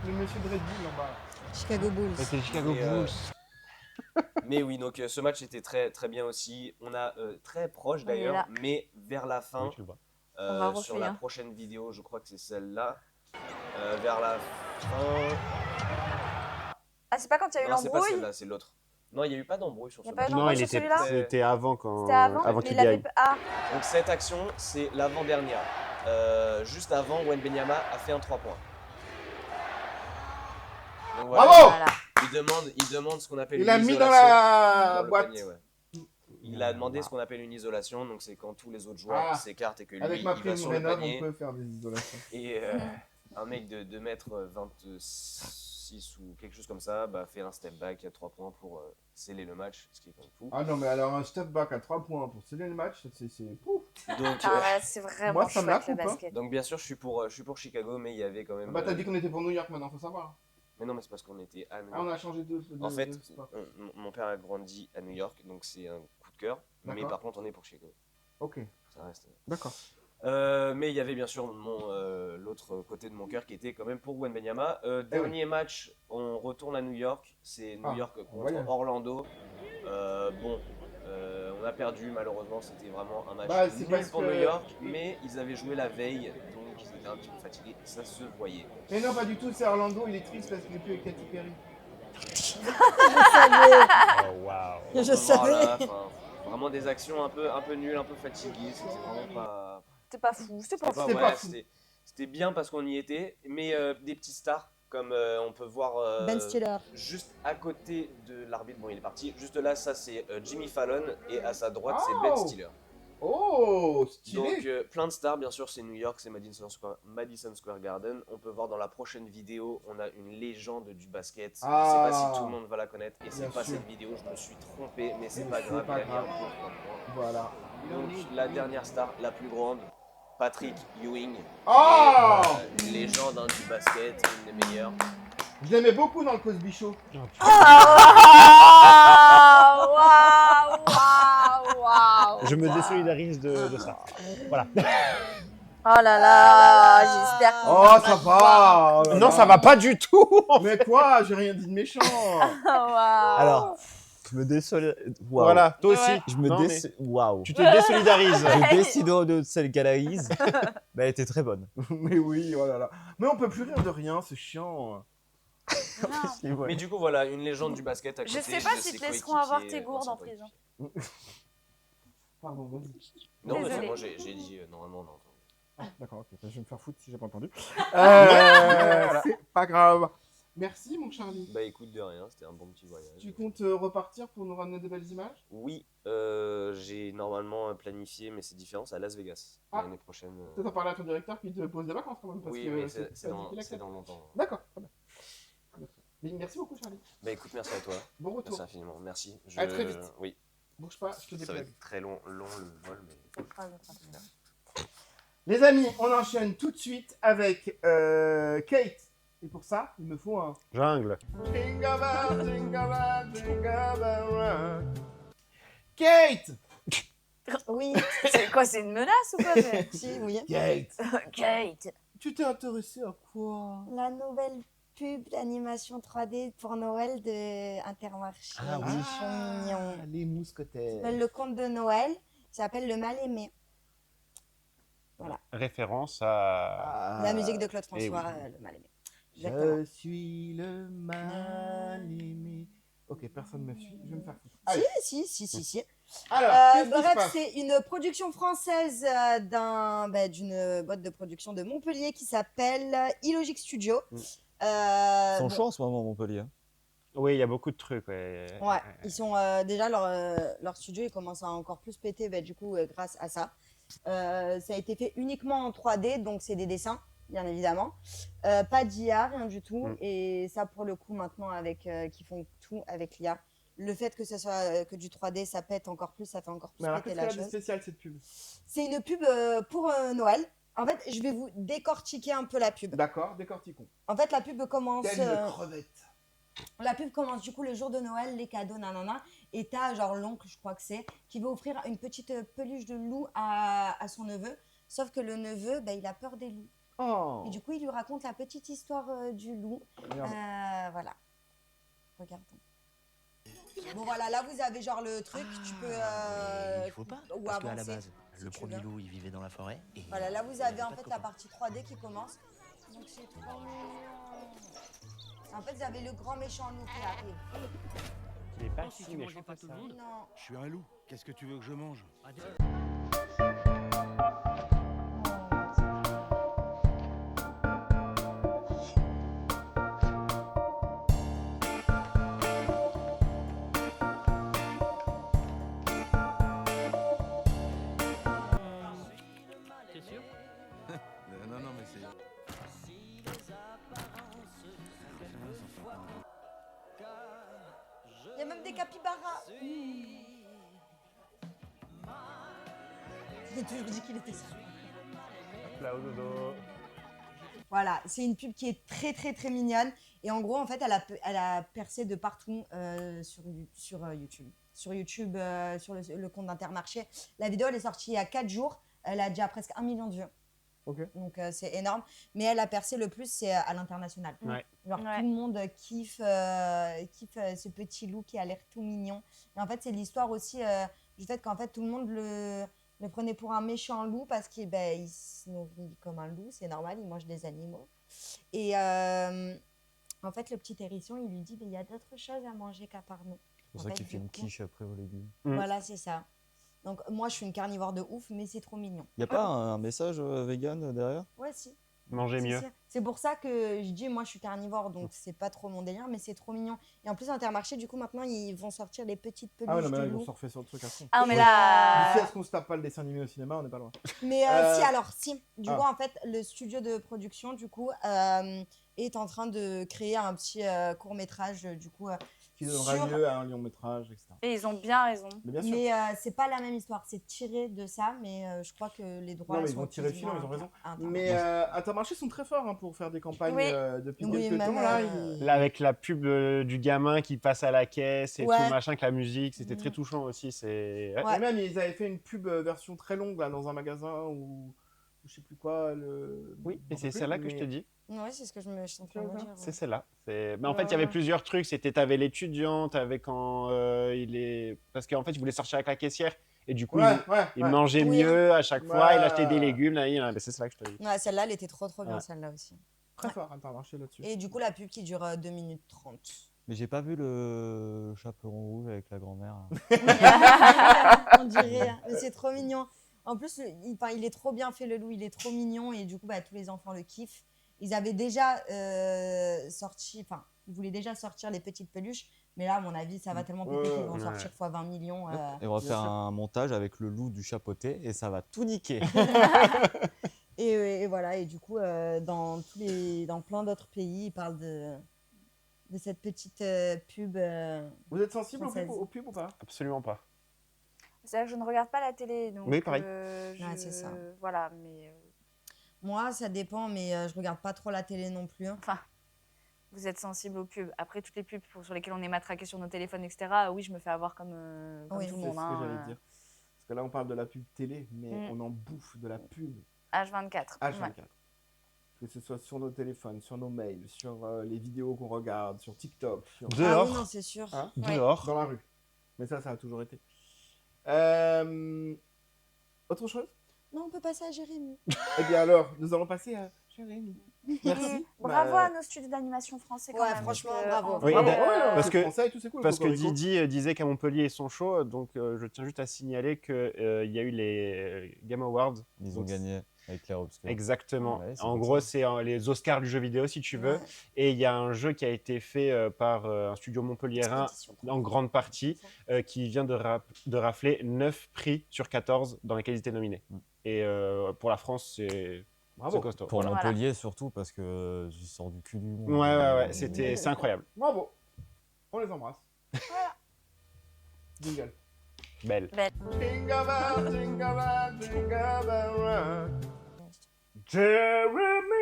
le monsieur de Red Bull en bas.
Chicago Bulls.
c'est les Chicago
Et,
Bulls.
Mais oui, donc ce match était très très bien aussi. On a très proche
On est
d'ailleurs,
là.
mais vers la fin,
Oui, tu le vois.
On va
sur
refaire,
la
hein.
prochaine vidéo, je crois que c'est celle-là, vers la fin.
Ah, c'est pas quand il y a eu
Non, c'est pas
l'embrouille?
celle-là, c'est l'autre. Non, il n'y a eu pas d'embrouille sur
Il y a
ce
pas
match.
eu
Non,
d'embrouille
il
sur
était,
celui-là?
c'était avant quand,
C'était avant, mais
qu'il
il avait...
gagne.
Ah,
Donc cette action, c'est l'avant-dernière. Juste avant, Wembanyama a fait un 3 points. Donc voilà,
Bravo!
voilà.
il demande ce qu'on appelle
Il
une
a mis dans
isolation.
la
Dans le
boîte.
panier, ouais. Il a demandé ce qu'on appelle une isolation, donc c'est quand tous les autres joueurs
Ah.
s'écartent et que lui,
Avec ma
il va
prime
sur le
Rénov,
panier.
on peut faire des isolations.
Et un mec de 2m26 ou quelque chose comme ça fait un step back à 3 points pour sceller le match, ce qui est quand même fou.
Ah non, mais alors un step back à 3 points pour sceller le match, c'est pouf.
Donc,
Ah, c'est vraiment
Moi, ça me la
chouette le
coupe, hein.
basket.
donc bien sûr, je suis pour Chicago, mais il y avait quand même.
Bah t'as dit qu'on était pour New York maintenant, faut savoir.
Mais non, mais c'est parce qu'on était à New
Ah, on
York.
a changé de
En fait,
spot.
mon père a grandi à New York, donc c'est un coup de cœur. Mais
D'accord.
par contre, on est pour Chicago.
Ok,
Ça reste.
d'accord.
Mais il y avait bien sûr l'autre côté de mon cœur qui était quand même pour Wembanyama. Dernier match, on retourne à New York. C'est New
Ah,
York
on va y
contre
aller.
Orlando. On a perdu malheureusement. C'était vraiment un match
Bah, c'est
nul
parce
pour
que-
New York. Mais ils avaient joué la veille, donc ils étaient un petit peu fatigués. Ça se voyait.
Mais non, pas du tout, c'est Orlando, il est triste parce qu'il est plus avec Katy Perry.
Oh, waouh.
Je
Voilà,
savais.
enfin, vraiment des actions un peu nulles, un peu fatiguées. C'était vraiment pas.
C'était pas fou, c'était pas fou.
C'était pas fou.
C'était bien parce qu'on y était, mais des petits stars comme on peut voir
Ben Stiller.
juste à côté de l'arbitre. Bon, il est parti. Juste là, ça c'est Jimmy Fallon et à sa droite c'est Ben
Oh.
Stiller.
Oh, stylé.
Donc plein de stars, bien sûr, c'est New York, c'est Madison Square Garden. On peut voir dans la prochaine vidéo, on a une légende du basket. Je sais pas
Ah.
si tout le monde va la connaître et c'est
Bien
pas
sûr.
cette vidéo. Je me suis trompé, mais c'est
Mais
pas
c'est
grave.
pas
il a mis un
grave.
point, point, point.
Voilà.
Donc la dernière star, la plus grande, Patrick Ewing.
Oh,
Une légende du basket, une des meilleures.
je l'aimais beaucoup dans le Cosby Show.
Ah, waouh, waouh.
Je me désolidarise de ça. Voilà.
Oh là là, j'espère qu'on
Oh, ça va. Oh là
Non,
là.
ça va pas du tout.
Mais quoi, j'ai rien dit de méchant.
Waouh.
Alors, je me désolidarise.
Voilà, toi aussi.
Ouais.
Je me
Non, mais
Waouh.
Tu te désolidarises.
Je décide de celle qu'elle a mise. Mais elle était très bonne.
Mais oui, oh là là. Mais on peut plus rire de rien, c'est chiant.
Mais du coup, voilà, une légende du basket à côté.
Je sais pas
de
si
ses
te laisseront avoir
coéquipiers,
tes gourdes
anciens
en prison.
coéquipiers.
Pardon, vas-y.
Non, mais c'est
Désolée.
bon, j'ai dit normalement non.
Ah, d'accord, ok. Je vais me faire foutre si j'ai pas entendu.
Voilà.
C'est pas grave. Merci, mon Charlie.
Bah écoute, de rien, c'était un bon petit voyage.
Tu comptes repartir pour nous ramener de belles images?
Oui, j'ai normalement planifié, mais c'est différent, c'est à Las Vegas
Ah.
l'année prochaine.
Peut-être en parler à ton directeur qui te pose des vacances quand même. Parce
Oui,
que
mais c'est
pas dit
dans,
qu'il
c'est
accepte.
dans longtemps.
D'accord, très bien. Mais merci beaucoup, Charlie.
Bah écoute, merci à toi.
Bon
Merci
retour.
infiniment, merci.
À très vite.
Oui,
Bouge pas, je te
ça va
déploie.
être très long le vol, mais.
Les amis, on enchaîne tout de suite avec Kate. Et pour ça, il me faut un
Jungle.
Jingle bell, jingle bell, jingle bell rock. Kate!
Oui,
C'est quoi, c'est une menace ou quoi c'est-
si, oui.
Kate!
Kate.
Tu t'es intéressée à quoi?
La nouvelle pub d'animation 3D pour Noël de Intermarché.
Ah oui.
Ils sont mignons.
Les mousquetaires.
Le conte de Noël, ça s'appelle Le Mal Aimé.
Référence à.
La musique de Claude
Eh
François,
oui.
Le Mal Aimé. Exactement.
Je suis le mal aimé. Ok, personne ne me suit, je vais me faire foutre. Allez.
Si.
Alors, qu'est-ce qui se
Bref,
passe?
c'est une production française d'une boîte de production de Montpellier qui s'appelle Illogic Studio.
Ils sont
bon,
chauds en ce moment, Montpellier.
Oui, il y a beaucoup de trucs. Ouais.
Ouais, ils sont déjà leur studio, il commence à encore plus péter du coup grâce à ça. Ça a été fait uniquement en 3D, donc c'est des dessins. bien évidemment. Pas d'IA, rien du tout.
Mm.
Et ça, pour le coup, maintenant, avec qui font tout avec l'IA, le fait que ce soit que du 3D, ça pète encore plus, ça fait encore plus
Mais alors,
péter
qu'est-ce
la
qu'elle a de
chose.
spécial cette pub?
C'est une pub pour Noël. En fait, je vais vous décortiquer un peu la pub.
D'accord, décortiquons.
En fait, la pub commence.
Telle une crevette.
La pub commence du coup le jour de Noël, les cadeaux, nanana. Et t'as genre l'oncle, je crois que c'est, qui veut offrir une petite peluche de loup à son neveu. Sauf que le neveu, bah, il a peur des loups.
Oh.
Et du coup, il lui raconte la petite histoire du loup.
Merde.
Voilà. Regardons. Bon voilà, là vous avez genre le truc, tu peux.
Il faut pas,
ou
parce qu'à la
avancer,
base,
si
le
tu
premier
veux.
loup, il vivait dans la forêt. Et
Voilà, là vous
il
avez
avait
en
pas de
fait la
copain.
partie 3D qui commence. Donc c'est trop mignon. En fait, vous avez le grand méchant loup qui arrive.
Il est pas
Oh, si
si
tu
méchant
mangeais pas
que
tout
ça.
le monde.
Non.
Je suis un loup. Qu'est-ce que tu veux que je mange?
T'es sûr?
Non, mais c'est...
Il y a même des capybaras. J'ai toujours dit qu'il était ça.
Là au dodo.
Voilà, c'est une pub qui est très très très mignonne. Et en gros, en fait, elle a percé de partout sur YouTube. Sur YouTube, sur le compte d'Intermarché. La vidéo, elle est sortie il y a 4 jours. Elle a déjà presque 1 million de vues.
Ok.
Donc c'est énorme. Mais elle a percé le plus, c'est à l'international.
Ouais.
Genre
Ouais.
tout le monde kiffe ce petit loup qui a l'air tout mignon. Et en fait, c'est l'histoire aussi du fait qu'en fait, tout le monde le prenait pour un méchant loup parce qu'il il se nourrit comme un loup, c'est normal, il mange des animaux. Et en fait, le petit hérisson, il lui dit, il y a d'autres choses à manger qu'à part nous.
C'est pour
En
ça
fait,
qu'il fait
du
une
coup-
quiche après aux légumes.
Voilà, c'est ça. Donc moi, je suis une carnivore de ouf, mais c'est trop mignon.
Y a pas un message vegan derrière?
Ouais, si.
Manger
Si,
mieux.
si. C'est pour ça que je dis, moi, je suis carnivore, donc c'est pas trop mon délire, mais c'est trop mignon. Et en plus, Intermarché, du coup, maintenant, ils vont sortir les petites peluches
Ah ouais, non, mais là,
de
ils vont
loup.
surfer sur le truc à fond.
Ah, mais
Oui.
là.
D'ici à ce qu'on se tape pas le dessin animé au cinéma, on n'est pas loin.
Mais si, alors, si. Du
Ah.
coup, en fait, le studio de production, du coup, est en train de créer un petit court-métrage, du coup.
Qui donnera
sur-
lieu à un long métrage, etc.
Et ils ont bien raison.
Mais bien sûr.
Mais c'est pas la même histoire, c'est tiré de ça, mais je crois que les droits
Non, mais ils
sont
vont tirer le
plus ou
filon,
moins
ils ont raison.
à
Mais Intermarché sont très forts hein, pour faire des campagnes
Oui.
depuis
Oui,
quelques
même,
temps. Là, ils-
Là, avec la pub du gamin qui passe à la caisse et
Ouais.
tout machin, avec la musique, c'était
Mhm.
très touchant aussi. C'est... Ouais.
Ouais.
Et même, ils avaient fait une pub version très longue là, dans un magasin ou je sais plus quoi.
Oui,
je
et
sais
c'est
plus,
celle-là que je
mais-
te dis.
Ouais, c'est ce que je suis en train de me dire.
C'est celle-là. Mais en fait, il y avait plusieurs trucs. T'avais l'étudiant, t'avais quand il est. Parce qu'en fait, il voulait sortir avec la caissière. Et du coup,
Ouais,
il
ouais.
mangeait
Oui.
mieux à chaque fois.
Ouais.
Il achetait des légumes. Là, c'est celle-là que je te dis.
Ouais, celle-là, elle était trop bien,
Ouais.
celle-là aussi.
Très fort Intermarché là-dessus.
Et du coup, la pub qui dure 2 minutes 30.
Mais j'ai pas vu le chaperon rouge avec la grand-mère.
On dirait, hein. Mais c'est trop mignon. En plus, il est trop bien fait, le loup, il est trop mignon. Et du coup, tous les enfants le kiffent. Ils avaient déjà ils voulaient déjà sortir les petites peluches. Mais là, à mon avis, ça va tellement péter qu'ils vont
Ouais.
sortir x 20 millions.
Et on va
Bien
faire
sûr.
un montage avec le loup du chapeauté et ça va tout niquer.
Et voilà, et du coup, dans plein d'autres pays, ils parlent de cette petite pub.
Vous êtes sensible
Française.
aux pubs ou pas?
Absolument pas.
C'est vrai que je ne regarde pas la télé. Donc,
Oui, pareil.
Ouais, c'est ça.
Voilà, mais.
Moi, ça dépend, mais je regarde pas trop la télé non plus.
Enfin, vous êtes sensible aux pubs. Après, toutes les pubs sur lesquelles on est matraqué sur nos téléphones, etc., oui, je me fais avoir comme
Oui,
tout le
C'est ce
monde.
que j'allais dire. Parce que là, on parle de la pub télé, mais
Mm.
on en bouffe de la pub
H24.
H24.
Ouais.
Que ce soit sur nos téléphones, sur nos mails, sur les vidéos qu'on regarde, sur TikTok, sur...
Ah
Dehors.
oui, non, c'est sûr.
Hein
Dehors.
Dans la rue. Mais ça a toujours été. Autre chose?
Non, on peut passer à Jérémy.
Eh bien alors, nous allons passer à Jérémy. Merci.
Bravo
Bah,
à nos studios d'animation français quand
Ouais,
même.
franchement,
parce que,
bravo.
en
Oui,
vrai,
bravo, ouais,
parce
c'est
que-
français et tout, c'est cool.
Parce que
Cocorico.
Didi disait qu'à Montpellier, ils sont chauds. Donc, je tiens juste à signaler qu'il y a eu les Game Awards.
Ils ont
Donc,
gagné avec Claire Obscur.
Exactement.
Ouais, c'est
En
pour
gros,
ça.
c'est les Oscars du jeu vidéo, si tu veux.
Ouais.
Et il y a un jeu qui a été fait par un studio montpelliérain,
Édition
en grande partie, qui vient de rafler 9 prix sur 14 dans lesquels ils étaient nominés.
Mm.
Et pour la France, c'est
Bravo.
C'est costaud.
Pour
Voilà.
Montpellier surtout, parce que j'y sors du cul du monde.
Ouais, c'est incroyable.
Bravo. On les embrasse. Jingle.
Belle.
Jingle bell, jingle bell, jingle bell rock. Jeremy.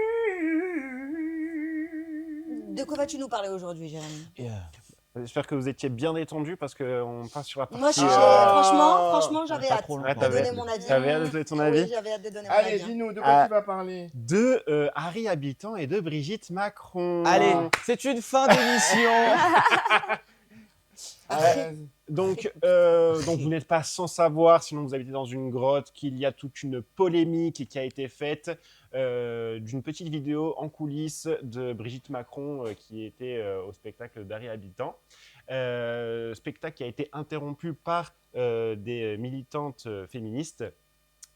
De quoi vas-tu nous parler aujourd'hui, Jérémy?
J'espère que vous étiez bien détendus parce qu'on passe sur la partie...
Moi, franchement, j'avais
pas
hâte
trop
de
longtemps.
donner mon avis.
T'avais hâte de donner ton avis?
Oui, j'avais hâte de donner mon
Allez,
avis.
dis-nous, de quoi
Ah.
tu vas parler?
De Harry Habitant et de Brigitte Macron.
Allez, c'est une fin d'émission.
Donc vous n'êtes pas sans savoir, sinon vous habitez dans une grotte, qu'il y a toute une polémique qui a été faite d'une petite vidéo en coulisses de Brigitte Macron qui était au spectacle d'Harry Habitant. Spectacle qui a été interrompu par des militantes féministes,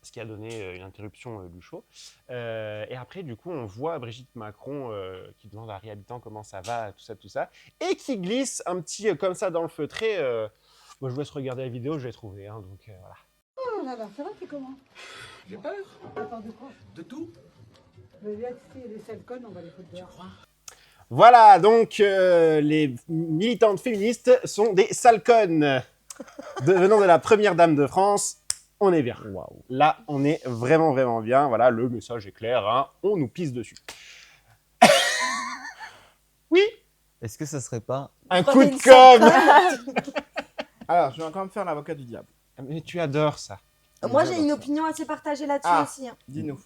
ce qui a donné une interruption du show. Et après, du coup, on voit Brigitte Macron qui demande à Harry Habitant comment ça va, tout ça, et qui glisse un petit comme ça dans le feutré. Moi, je vous laisse regarder la vidéo, je l'ai trouvé. Donc voilà.
Oh là là, ça va, t'es comment?
J'ai peur.
T'as peur de quoi?
De tout.
Mais là, si les sales connes, on va les foutre dehors.
Voilà, donc les militantes féministes sont des sales connes. Venant de la première dame de France, on est bien.
Waouh.
Là, on est vraiment, vraiment bien. Voilà, le message est clair, hein, on nous pisse dessus. Oui,
Est-ce que ça serait pas
un coup de com'.
Alors, je vais encore me faire l'avocat du diable.
Mais tu adores ça.
Moi, j'ai une opinion assez partagée là-dessus
Ah.
aussi. Hein.
Dis-nous.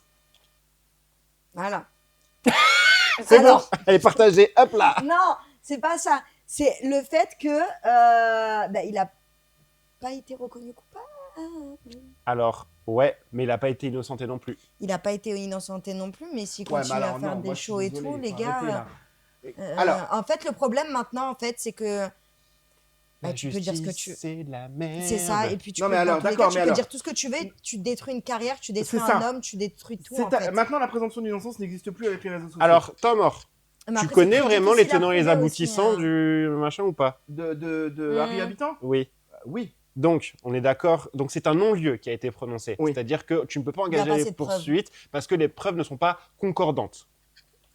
Voilà.
C'est bon,
Alors,
elle est partagée, hop là.
non, c'est pas ça. C'est le fait que il a pas été reconnu coupable.
Alors, ouais, mais il n'a pas été innocenté non plus.
Il n'a pas été innocenté non plus, mais s'il
Ouais,
continue
mais alors,
à faire
non,
des
moi, je suis
shows et
désolé,
tout, les
faut
gars.
arrêter, là. Alors,
En fait, le problème maintenant, en fait, c'est que
La
tu peux dire ce que
justice,
tu.
c'est de la merde.
C'est ça, et puis tu
Non,
peux,
mais alors,
dans tous les
d'accord,
cas, tu
mais
peux
alors-
dire tout ce que tu veux, tu détruis une carrière, tu détruis
C'est
un
ça.
homme, tu détruis tout.
c'est
En fait.
maintenant, la présomption d'innocence n'existe plus avec les réseaux sociaux.
Alors, Tom Or,
Mais
tu
après,
connais
c'est très
vraiment les
difficile à
tenants et les
prouver aussi,
aboutissants
hein.
du machin ou pas?
de Harry Habitant
Oui.
Oui.
Donc, on est d'accord. Donc, c'est un non-lieu qui a été prononcé.
Oui.
C'est-à-dire que tu ne peux pas
Il y a pas
engager
assez
les
de preuves.
poursuites parce que les preuves ne sont pas concordantes.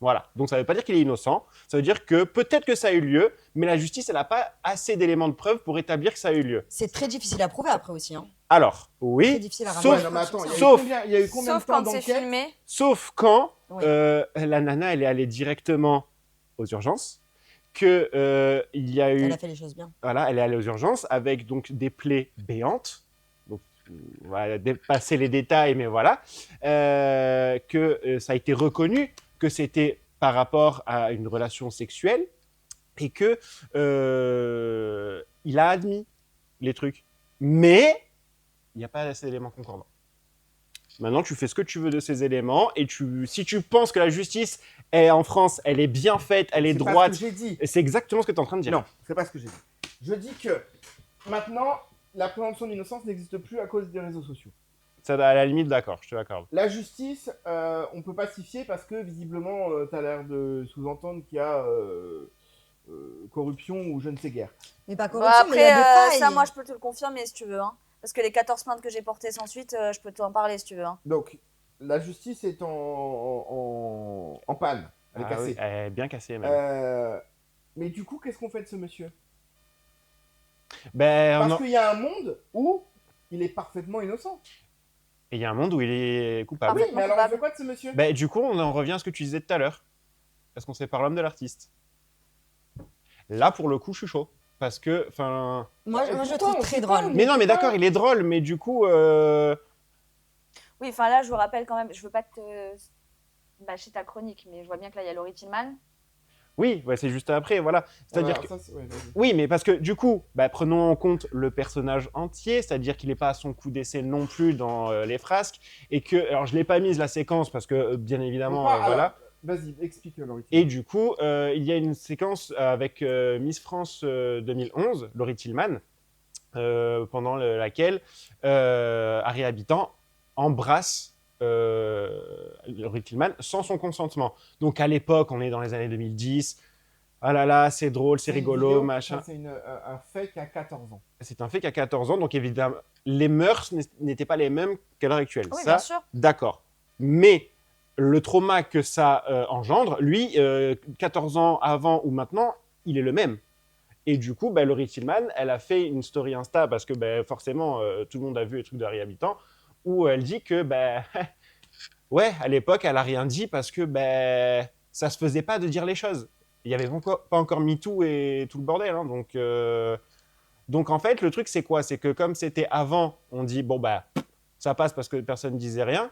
Voilà. Donc, ça ne veut pas dire qu'il est innocent. Ça veut dire que peut-être que ça a eu lieu, mais la justice, elle n'a pas assez d'éléments de preuve pour établir que ça a eu lieu.
C'est très difficile à prouver après aussi. Hein.
Alors,
Très
oui,
difficile à
sauf,
ramener.
Ouais, non, mais attends,
sauf-
il y a eu combien
Sauf
de temps
quand c'est
d'enquête
filmé.
sauf quand
Oui.
la nana, elle est allée directement aux urgences, que il y a eu...
Elle a fait les choses bien.
Voilà, elle est allée aux urgences avec donc des plaies béantes. Donc, on va dépasser les détails, mais voilà. Que ça a été reconnu que c'était par rapport à une relation sexuelle et que il a admis les trucs. Mais il n'y a pas assez d'éléments concordants. Maintenant, tu fais ce que tu veux de ces éléments et si tu penses que la justice est en France, elle est bien faite, elle est
C'est pas
droite,
ce que j'ai dit.
et c'est exactement ce que tu es en train de dire.
Non, c'est pas ce que j'ai dit. Je dis que maintenant, la présomption d'innocence n'existe plus à cause des réseaux sociaux.
Ça, à la limite, d'accord, je te l'accorde.
La justice, on peut pas s'y fier parce que visiblement, tu as l'air de sous-entendre qu'il y a corruption ou je ne sais guère.
Mais pas
Bon,
corruption, mais il y
après,
a des failles.
ça, moi, je peux te le confirmer si tu veux. Hein. Parce que les 14 plaintes que j'ai portées sans suite, je peux t'en parler si tu veux. Hein.
Donc, la justice est en panne. Elle est
Ah
cassée.
oui, elle est bien cassée même.
Mais du coup, qu'est-ce qu'on fait de ce monsieur
Ben,
Parce qu'il y a un monde où il est parfaitement innocent.
il y a un monde où il est coupable.
Oui, mais alors on fait quoi de ce monsieur
Ben, du coup, on en revient à ce que tu disais tout à l'heure. Est-ce qu'on sépare l'homme de l'artiste? Là, pour le coup, je suis chaud. Parce que, enfin...
Moi, je le
Pourquoi
trouve
on
très
sait pas,
drôle.
Mais non, mais d'accord, il est drôle, mais du coup...
Oui, enfin là, je vous rappelle quand même, je veux pas te bâcher ta chronique, mais je vois bien que là, il y a Laurie Tillman.
Oui, ouais, c'est juste après, voilà. C'est-à-dire
Alors,
que...
ça, ouais, vas-y.
Oui, mais parce que du coup, bah, prenons en compte le personnage entier, c'est-à-dire qu'il n'est pas à son coup d'essai non plus dans les frasques, et que, alors je l'ai pas mise la séquence parce que bien évidemment,
Pourquoi
voilà.
Alors, vas-y, explique Laurie.
Et du coup, il y a une séquence avec Miss France 2011, Laurie Tillman, pendant laquelle Harry Habitant embrasse Laurie Tillman sans son consentement. Donc à l'époque, on est dans les années 2010. Ah là là, c'est drôle, c'est
une
rigolo,
vidéo,
machin.
C'est un fait qui a 14 ans.
C'est un fait qu'à 14 ans, donc évidemment, les mœurs n'étaient pas les mêmes qu'à l'heure actuelle.
Oui,
Ça,
bien sûr.
d'accord. Mais le trauma que ça engendre, lui, 14 ans avant ou maintenant, il est le même. Et du coup, Laurie Tillman, elle a fait une story Insta, parce que forcément, tout le monde a vu les trucs de Habitant, où elle dit que, ouais, à l'époque, elle a rien dit parce que ça se faisait pas de dire les choses. Il y avait pas encore MeToo et tout le bordel. Hein, donc, en fait, le truc, c'est quoi? C'est que comme c'était avant, on dit, bon, ça passe parce que personne ne disait rien.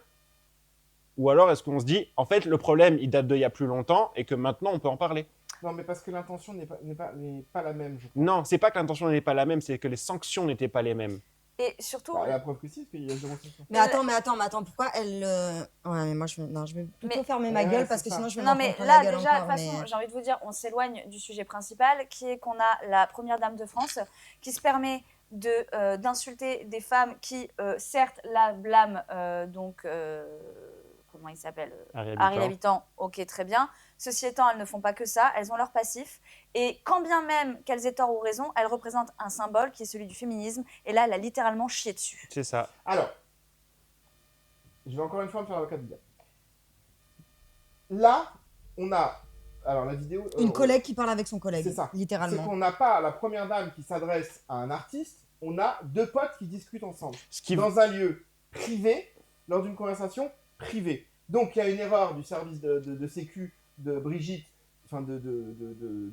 Ou alors, est-ce qu'on se dit, en fait, le problème, il date d'il y a plus longtemps et que maintenant, on peut en parler?
Non, mais parce que l'intention n'est pas la même. Je crois.
Non, c'est pas que l'intention n'est pas la même, c'est que les sanctions n'étaient pas les mêmes.
Et surtout.
La preuve que si, parce qu'il y a 0 sanction.
Mais attends, pourquoi elle. Ouais, mais moi, je vais plutôt fermer ma gueule parce que sinon, je vais
Non,
m'en
mais
prendre
là,
la gueule
déjà, de
encore.
toute façon, j'ai envie de vous dire, on s'éloigne du sujet principal, qui est qu'on a la première dame de France qui se permet d'insulter des femmes qui, certes, la blâment, comment il s'appelle Harry Habitant, ok, très bien. Ceci étant, elles ne font pas que ça, elles ont leur passif. Et quand bien même qu'elles aient tort ou raison, elles représentent un symbole qui est celui du féminisme. Et là, elle a littéralement chié dessus.
C'est ça.
Alors, je vais encore une fois me faire l'avocat du diable. Là, on a... Alors, la vidéo...
Une collègue qui parle avec son collègue,
c'est ça.
littéralement.
C'est qu'on n'a pas la première dame qui s'adresse à un artiste, on a deux potes qui discutent ensemble. Dans un lieu privé, lors d'une conversation privée. Donc, il y a une erreur du service de sécu de Brigitte, enfin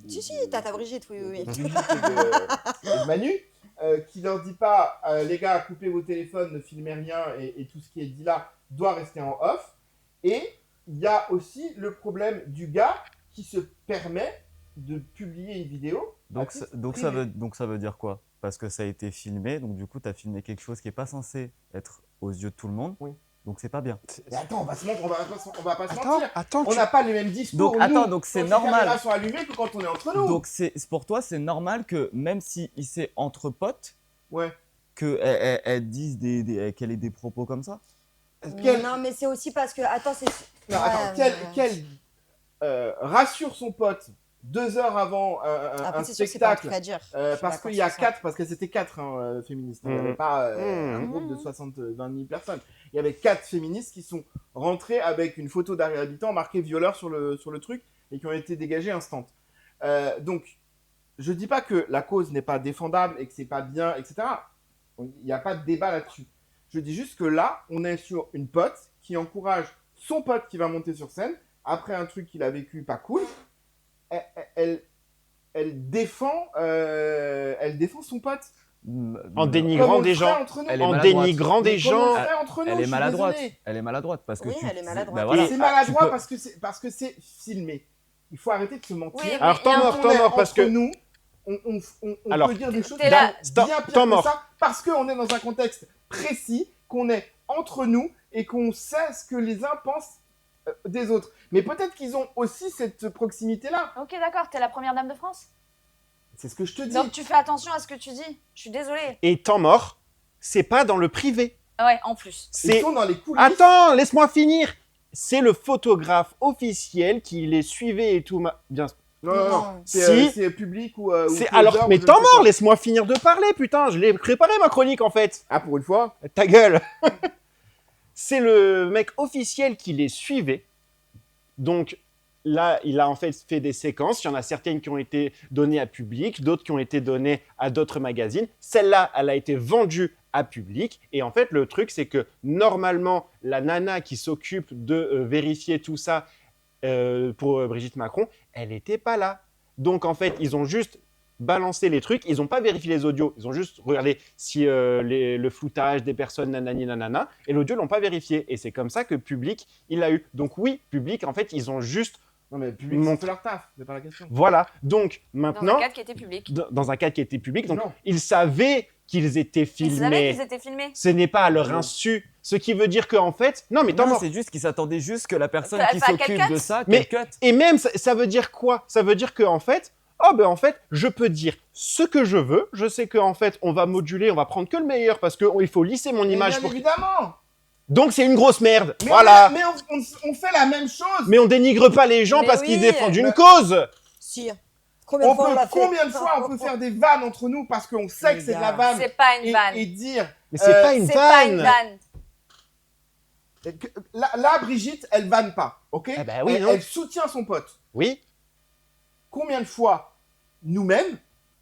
Si, tata Brigitte, oui.
De Brigitte et de Manu, qui leur dit pas, les gars, coupez vos téléphones, ne filmez rien, et tout ce qui est dit là doit rester en off. Et il y a aussi le problème du gars qui se permet de publier une vidéo.
Donc ça veut dire quoi? Parce que ça a été filmé, donc du coup, tu as filmé quelque chose qui n'est pas censé être aux yeux de tout le monde.
Oui.
Donc c'est pas bien.
Mais attends, on va pas se mentir. On n'a pas les mêmes discours.
Donc c'est
quand
normal.
Les caméras sont allumées que quand on est entre nous.
Donc pour toi, c'est normal que même si c'est entre potes,
ouais,
qu'elle dise qu'elle ait des propos comme ça.
Non, mais c'est aussi parce que
Qu'elle rassure son pote 2 heures avant un spectacle, parce qu'il y a 4, parce que c'était 4 féministes, il n'y avait pas un groupe de 20 000 personnes. Il y avait 4 féministes qui sont rentrées avec une photo d'Harry Habitant marquée violeur sur le truc et qui ont été dégagées instant. Donc, je dis pas que la cause n'est pas défendable et que c'est pas bien, etc. Il n'y a pas de débat là-dessus. Je dis juste que là, on est sur une pote qui encourage son pote qui va monter sur scène après un truc qu'il a vécu pas cool. Elle défend son pote.
En dénigrant des gens. En dénigrant des gens.
Elle est maladroite. Elle est maladroite parce que
elle est maladroite.
Bah voilà,
c'est maladroit parce que c'est filmé. Il faut arrêter de se mentir.
Oui,
alors temps mort parce que
nous, on peut dire des choses bien pires que ça parce qu'on est dans un contexte précis, qu'on est entre nous et qu'on sait ce que les uns pensent des autres. Mais peut-être qu'ils ont aussi cette proximité-là.
Ok, d'accord, t'es la première dame de France.
C'est ce que je te dis.
Donc tu fais attention à ce que tu dis. Je suis désolée.
Et temps mort, c'est pas dans le privé.
Ouais, en plus.
Ils sont dans les coulisses.
Attends, laisse-moi finir. C'est le photographe officiel qui les suivait et tout. Bien.
Non.
Si.
C'est public ou.
Alors, mais temps mort, laisse-moi finir de parler, putain. Je l'ai préparé ma chronique en fait.
Ah, pour une fois.
Ta gueule. C'est le mec officiel qui les suivait. Donc là, il a en fait des séquences. Il y en a certaines qui ont été données à public, d'autres qui ont été données à d'autres magazines. Celle-là, elle a été vendue à public. Et en fait, le truc, c'est que normalement, la nana qui s'occupe de vérifier tout ça pour Brigitte Macron, elle n'était pas là. Donc en fait, ils ont juste balancé les trucs. Ils n'ont pas vérifié les audios. Ils ont juste regardé si le floutage des personnes nanani nanana. Et l'audio, ils l'ont pas vérifié. Et c'est comme ça que Public, il l'a eu. Donc oui, Public, en fait, ils ont juste...
Non mais Public, ils ont fait leur taf. C'est pas la question.
Voilà. Donc maintenant...
Dans un cadre qui était public.
Dans un cadre qui était public. Donc ils savaient qu'ils étaient filmés.
Ils savaient qu'ils étaient filmés.
Ce n'est pas à leur insu. Ce qui veut dire qu'en fait... Non, mais
c'est juste qu'ils s'attendaient juste que la personne qui s'occupe de ça,
mais,
cut.
Et même, ça veut dire quoi? Ça veut dire qu'en fait... Oh ben en fait, je peux dire ce que je veux. Je sais qu'en fait, on va moduler, on va prendre que le meilleur parce qu'il faut lisser mon image.
Bien évidemment.
Donc c'est une grosse merde.
Mais
voilà.
Mais on fait la même chose.
Mais on dénigre pas les gens parce qu'ils défendent une cause.
Si. Combien de fois
on peut faire des vannes entre nous parce qu'on sait que c'est de la vanne.
C'est pas une vanne.
Et dire.
Mais c'est pas une vanne.
Là, Brigitte, elle vanne pas, ok?
Eh ben oui, non.
Elle soutient son pote.
Oui.
Combien de fois, nous-mêmes,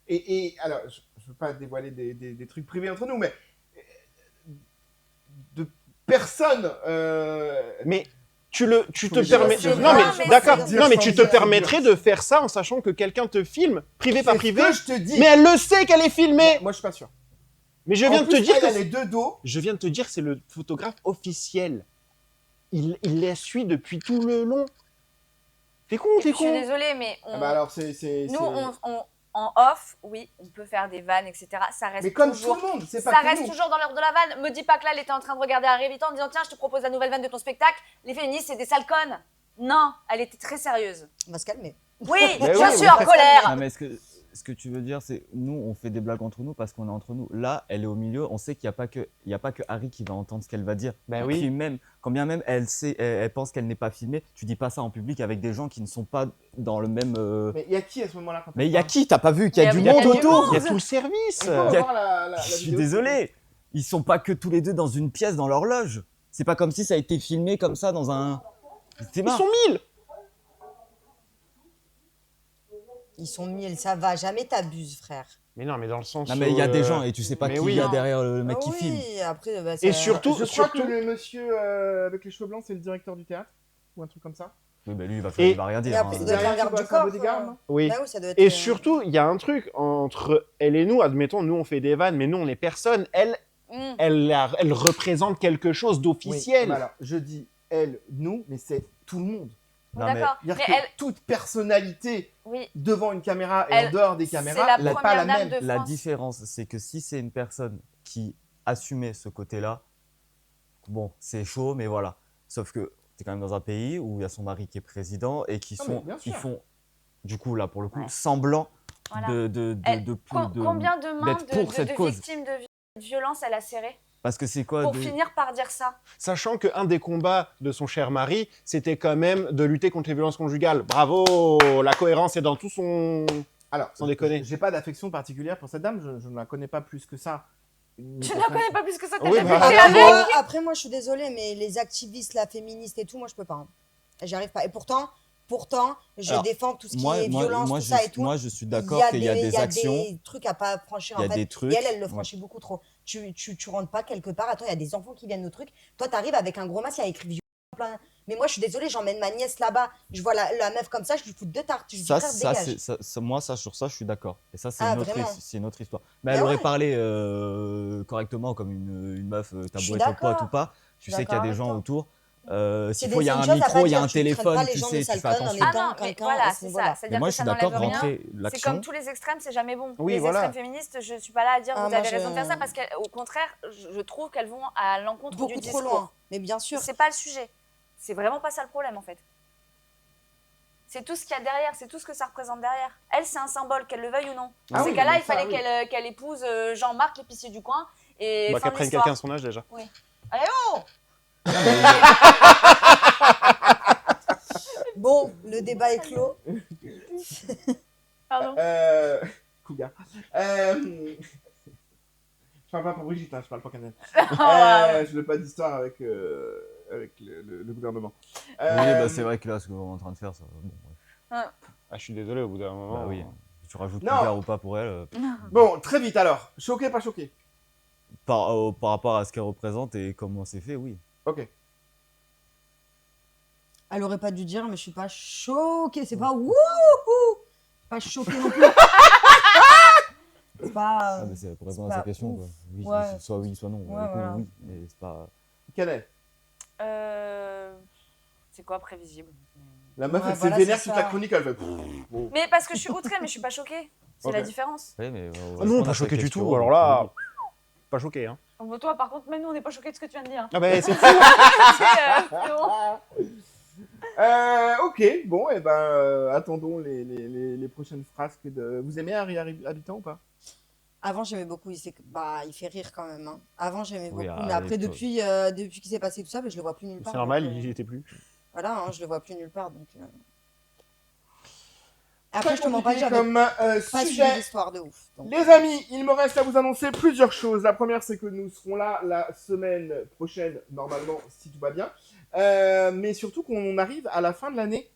et alors, je veux pas dévoiler des trucs privés entre nous, mais de personnes...
Mais tu te
dire,
permets...
c'est
Non,
vrai,
mais
c'est
d'accord.
vrai.
Non, mais tu te
C'est
permettrais de faire ça en sachant que quelqu'un te filme, privé par
C'est ce
privé.
que je te dis.
Mais elle le sait qu'elle est filmée.
Moi, je suis pas sûr.
Mais je viens
En
de te
plus,
dire
elle
que
a les deux dos.
je viens de te dire que c'est le photographe officiel. Il la suit depuis tout le long. T'es con,
Je suis désolée, mais
Ah bah alors, c'est...
nous, en off, oui, on peut faire des vannes, etc. Ça reste
Mais comme
toujours...
tout le monde, c'est pas
Ça
que
reste
nous.
toujours dans l'ordre de la vanne. Me dis pas que là, elle était en train de regarder Harry Vuitton en disant tiens, je te propose la nouvelle vanne de ton spectacle. Les féministes, c'est des sales connes. Non, elle était très sérieuse.
On va se calmer.
Oui,
Mais
je
oui,
suis
oui.
en colère.
Non, mais ce que tu veux dire, c'est nous, on fait des blagues entre nous parce qu'on est entre nous. Là, elle est au milieu. On sait qu'il n'y a pas que Harry qui va entendre ce qu'elle va dire.
Ben
Et
oui.
puis même, quand bien même elle pense qu'elle n'est pas filmée, tu dis pas ça en public avec des gens qui ne sont pas dans le même.
Mais il y a qui à ce moment-là quand
Mais il y a qui? T'as pas vu qu'il y a du
Il y a
monde
du
autour?
monde.
Il y a tout le service.
On peut
Il y a-
voir la
Je suis
vidéo,
désolé. Ils sont pas que tous les deux dans une pièce dans leur loge. C'est pas comme si ça a été filmé comme ça dans un. C'est
Ils
marrant.
sont 1000.
Ils sont 1000, ça va, jamais t'abuses, frère.
Mais non, mais dans le sens.
Non mais il y a des gens et tu sais pas
mais
qui
oui.
il y a derrière le mec
Ah
qui filme.
oui, après, bah,
Et
ça-
surtout,
Je crois que le monsieur avec les cheveux blancs, c'est le directeur du théâtre. Ou un truc comme ça.
Oui, bah lui
Et-
il va rien
Et
dire.
après,
hein.
ça doit être un garde du
C'est un
corps.
bodyguard, non
Oui.
Bah oui, ça doit être,
Et surtout, il y a un truc entre elle et nous. Admettons, nous on fait des vannes, mais nous on est personne. Elle représente quelque chose d'officiel.
Oui, bah alors, je dis elle, nous, mais c'est tout le monde.
Non, mais-
D'accord.
C'est-à-dire
Mais
que
elle,
toute personnalité
oui,
devant une caméra et
Elle-
en dehors des
c'est
caméras
la
n'est pas la
première dame
même.
de
La
France.
différence, c'est que si c'est une personne qui assumait ce côté-là, bon, c'est chaud, mais voilà. Sauf que tu es quand même dans un pays où il y a son mari qui est président et qui
Ah, mais
sont,
bien
ils
sûr.
font, du coup, là, pour le coup,
Ouais.
semblant
Voilà.
de
Combien de mains
d'être pour cette
de
cause.
victimes de violence elle a serré
Parce que c'est quoi
pour
de-
finir par dire ça?
Sachant qu'un des combats de son cher mari, c'était quand même de lutter contre les violences conjugales. Bravo. La cohérence est dans tout son.
Alors,
Sans déconner.
j'ai pas d'affection particulière pour cette dame, je ne la connais pas plus que ça.
Tu la connais pas plus que ça, t'as
Oui,
jamais
bah,
couché
Après,
avec.
moi, je suis désolée, mais les activistes, la féministe et tout, moi, je peux pas. Hein. J'y arrive pas. Et pourtant, je
Alors,
défends tout ce qui est violence, tout
je,
ça et tout.
moi, je suis d'accord qu'il y a des actions.
Il y a des trucs à pas franchir,
Il y
en
a
fait.
des trucs,
Et elle le
ouais.
franchit beaucoup trop. Tu rentres pas quelque part. Attends, il y a des enfants qui viennent au truc. Toi, t'arrives avec un gros masque, il y a écrit violence plein. Mais moi, je suis désolée, j'emmène ma nièce là-bas. Je vois la meuf comme ça, je lui fous deux tartes. Je lui dis, frère, dégage.
Moi, sur ça, je suis d'accord. Et ça, c'est
Ah,
une, autre
vraiment
c'est une autre histoire. Mais
Bah
elle aurait
ouais.
parlé correctement comme une meuf, t'as
Je
beau
suis
être pote
d'accord.
ou pas. Tu
Je suis
sais qu'il y a
d'accord
des
avec
gens
toi.
autour.
C'est
S'il
des-
faut, il y a
c'est
un
une chose à
micro,
pas
il y a
dire,
un
tu traites
téléphone,
pas les
tu
gens de
sais, tu
sales
fais
connes en
attention.
étant
Ah non, mais
quelqu'un
voilà,
à ce
c'est
niveau-là.
ça. C'est-à-dire
moi,
que
je suis
ça
d'accord,
n'enlève rien.
rentrer
C'est
l'action.
comme tous les extrêmes, c'est jamais bon.
Oui,
les
voilà.
extrêmes féministes, je suis pas là à dire
Ah,
vous
moi,
avez raison de faire
je-
ça parce qu'au contraire, je trouve qu'elles vont à l'encontre du
Beaucoup trop
discours.
loin. Mais bien sûr.
C'est pas le sujet. C'est vraiment pas ça le problème en fait. C'est tout ce qu'il y a derrière, c'est tout ce que ça représente derrière. Elle, c'est un symbole, qu'elle le veuille ou non.
Ah
Dans ces
oui,
cas-là,
mais
il
ça,
fallait
oui.
qu'elle épouse Jean-Marc, l'épicier du coin, et
Bah,
fin
qu'elle
de
prenne
l'histoire.
quelqu'un à son âge déjà.
Allez, oh
Bon, le débat est clos.
Pardon.
Cougar. Je parle pas pour Brigitte, hein, je parle pas Canel.
ouais.
Je veux pas d'histoire avec le gouvernement.
Oui, bah, c'est vrai que là, ce qu'on est en train de faire, ça. Bon, ouais.
Ah, je suis désolé, au bout d'un moment.
Bah oui. Tu rajoutes
Non.
Cougar ou pas pour elle.
Bon, très vite alors. Choqué, pas choqué?
Par rapport à ce qu'elle représente et comment c'est fait, oui.
Ok.
Elle aurait pas dû dire, mais je suis pas choquée. C'est pas wouhou. Pas choquée non plus. C'est pas.
Ah, mais c'est pour répondre
c'est
à sa
pas
question.
ouf.
Quoi. Oui,
Ouais.
soit oui, soit non.
Ouais,
Du coup,
voilà.
oui, mais c'est pas.
Canel.
C'est quoi prévisible?
La meuf,
Ouais,
elle
voilà,
s'est vénère
c'est
toute
ça.
la chronique, elle fait. Bon.
Mais parce que je suis outrée, mais je suis pas choquée. C'est
Ok.
la différence.
Oui, mais
Ah non, pas choqué du tout. Alors là, pas choqué. Hein.
Bon, toi, par contre, même nous, on n'est pas choqués de ce que tu viens de dire.
Ah bah c'est fou.
C'est bon.
Ok, bon, et attendons les prochaines frasques de. Vous aimez Harry Habitant ou pas?
Avant, j'aimais beaucoup. Il fait rire quand même. Hein. Avant, j'aimais
Oui,
beaucoup. Mais
allez,
après,
toi.
depuis qu'il s'est passé tout ça, je le vois plus nulle part.
C'est normal,
donc,
il y était plus.
Voilà, hein, je le vois plus nulle part. Donc, Après, je te mens pas,
compliqué
j'avais
comme
pas suivi
sujet.
l'histoire de ouf. donc.
Les amis, il me reste à vous annoncer plusieurs choses. La première, c'est que nous serons là la semaine prochaine, normalement, si tout va bien. Mais surtout qu'on arrive à la fin de l'année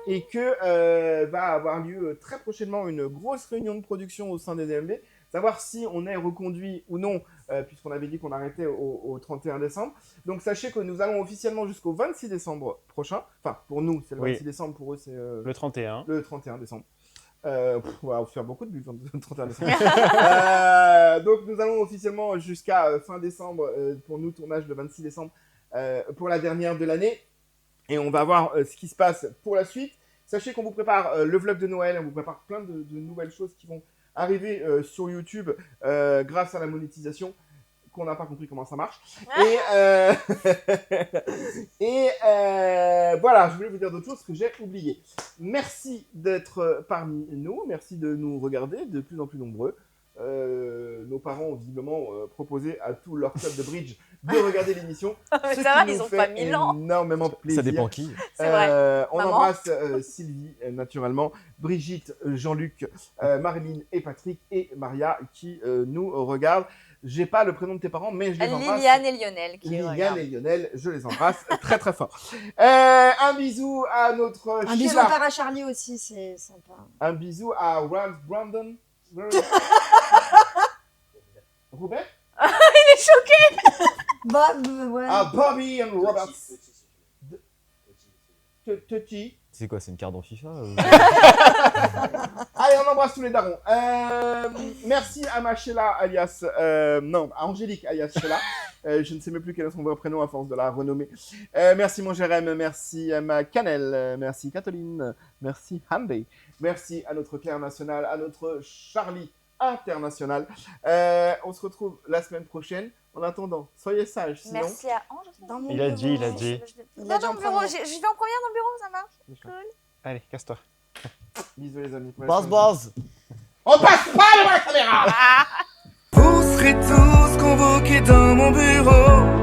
et que va avoir lieu très prochainement une grosse réunion de production au sein des DMB. Savoir si on est reconduit ou non, puisqu'on avait dit qu'on arrêtait au 31 décembre. Donc sachez que nous allons officiellement jusqu'au 26 décembre prochain. Enfin, pour nous, c'est le 26 décembre, pour eux, c'est
le 31.
Le 31 décembre. On va faire beaucoup de buts le 31 décembre. Donc nous allons officiellement jusqu'à fin décembre, pour nous, tournage le 26 décembre, pour la dernière de l'année. Et on va voir ce qui se passe pour la suite. Sachez qu'on vous prépare le vlog de Noël, on vous prépare plein de nouvelles choses qui vont arriver sur YouTube grâce à la monétisation, qu'on n'a pas compris comment ça marche. Et voilà, je voulais vous dire d'autres choses que j'ai oubliées. Merci d'être parmi nous, merci de nous regarder, de plus en plus nombreux. Nos parents ont visiblement proposé à tout leur club de bridge de regarder l'émission.
Mais
ce
ça va,
qui
ils
nous
ont
fait
pas 1000 ans.
énormément plaisir.
Ça dépend qui.
C'est vrai.
On
Maman.
embrasse Sylvie, naturellement, Brigitte, Jean-Luc, Marilyn et Patrick et Maria qui nous regardent. J'ai pas le prénom de tes parents, mais je les embrasse.
Liliane et Lionel qui
Liliane
regardent.
et Lionel, je les embrasse très très fort. Un bisou à notre
Un bisou
Sheila.
au père à Charlie aussi, c'est sympa.
Un bisou à Ralph Brandon. Robert?
Il est choqué.
Bob, ouais.
Ah, Bobby and Robert. Petit.
C'est quoi, c'est une carte dans FIFA
Allez, on embrasse tous les darons. Merci à ma Sheila, alias... non, à Angélique, alias Sheila. Je ne sais même plus quel est son vrai prénom à force de la renommer. Merci mon Jérém, merci à ma Canel, merci Catherine, merci Handy, merci à notre Claire National, à notre Charlie International. On se retrouve la semaine prochaine. En attendant, soyez sages, sinon...
Merci à Ange.
Dans mon
Il a
bureau.
dit, il a dit.
Il a dit
Dans
en
le bureau,
premier.
je vais en première dans le bureau, ça marche. Cool.
Allez, casse-toi.
Bisous les amis.
Buzz.
On passe pas devant la caméra.
Vous serez tous convoqués dans mon bureau.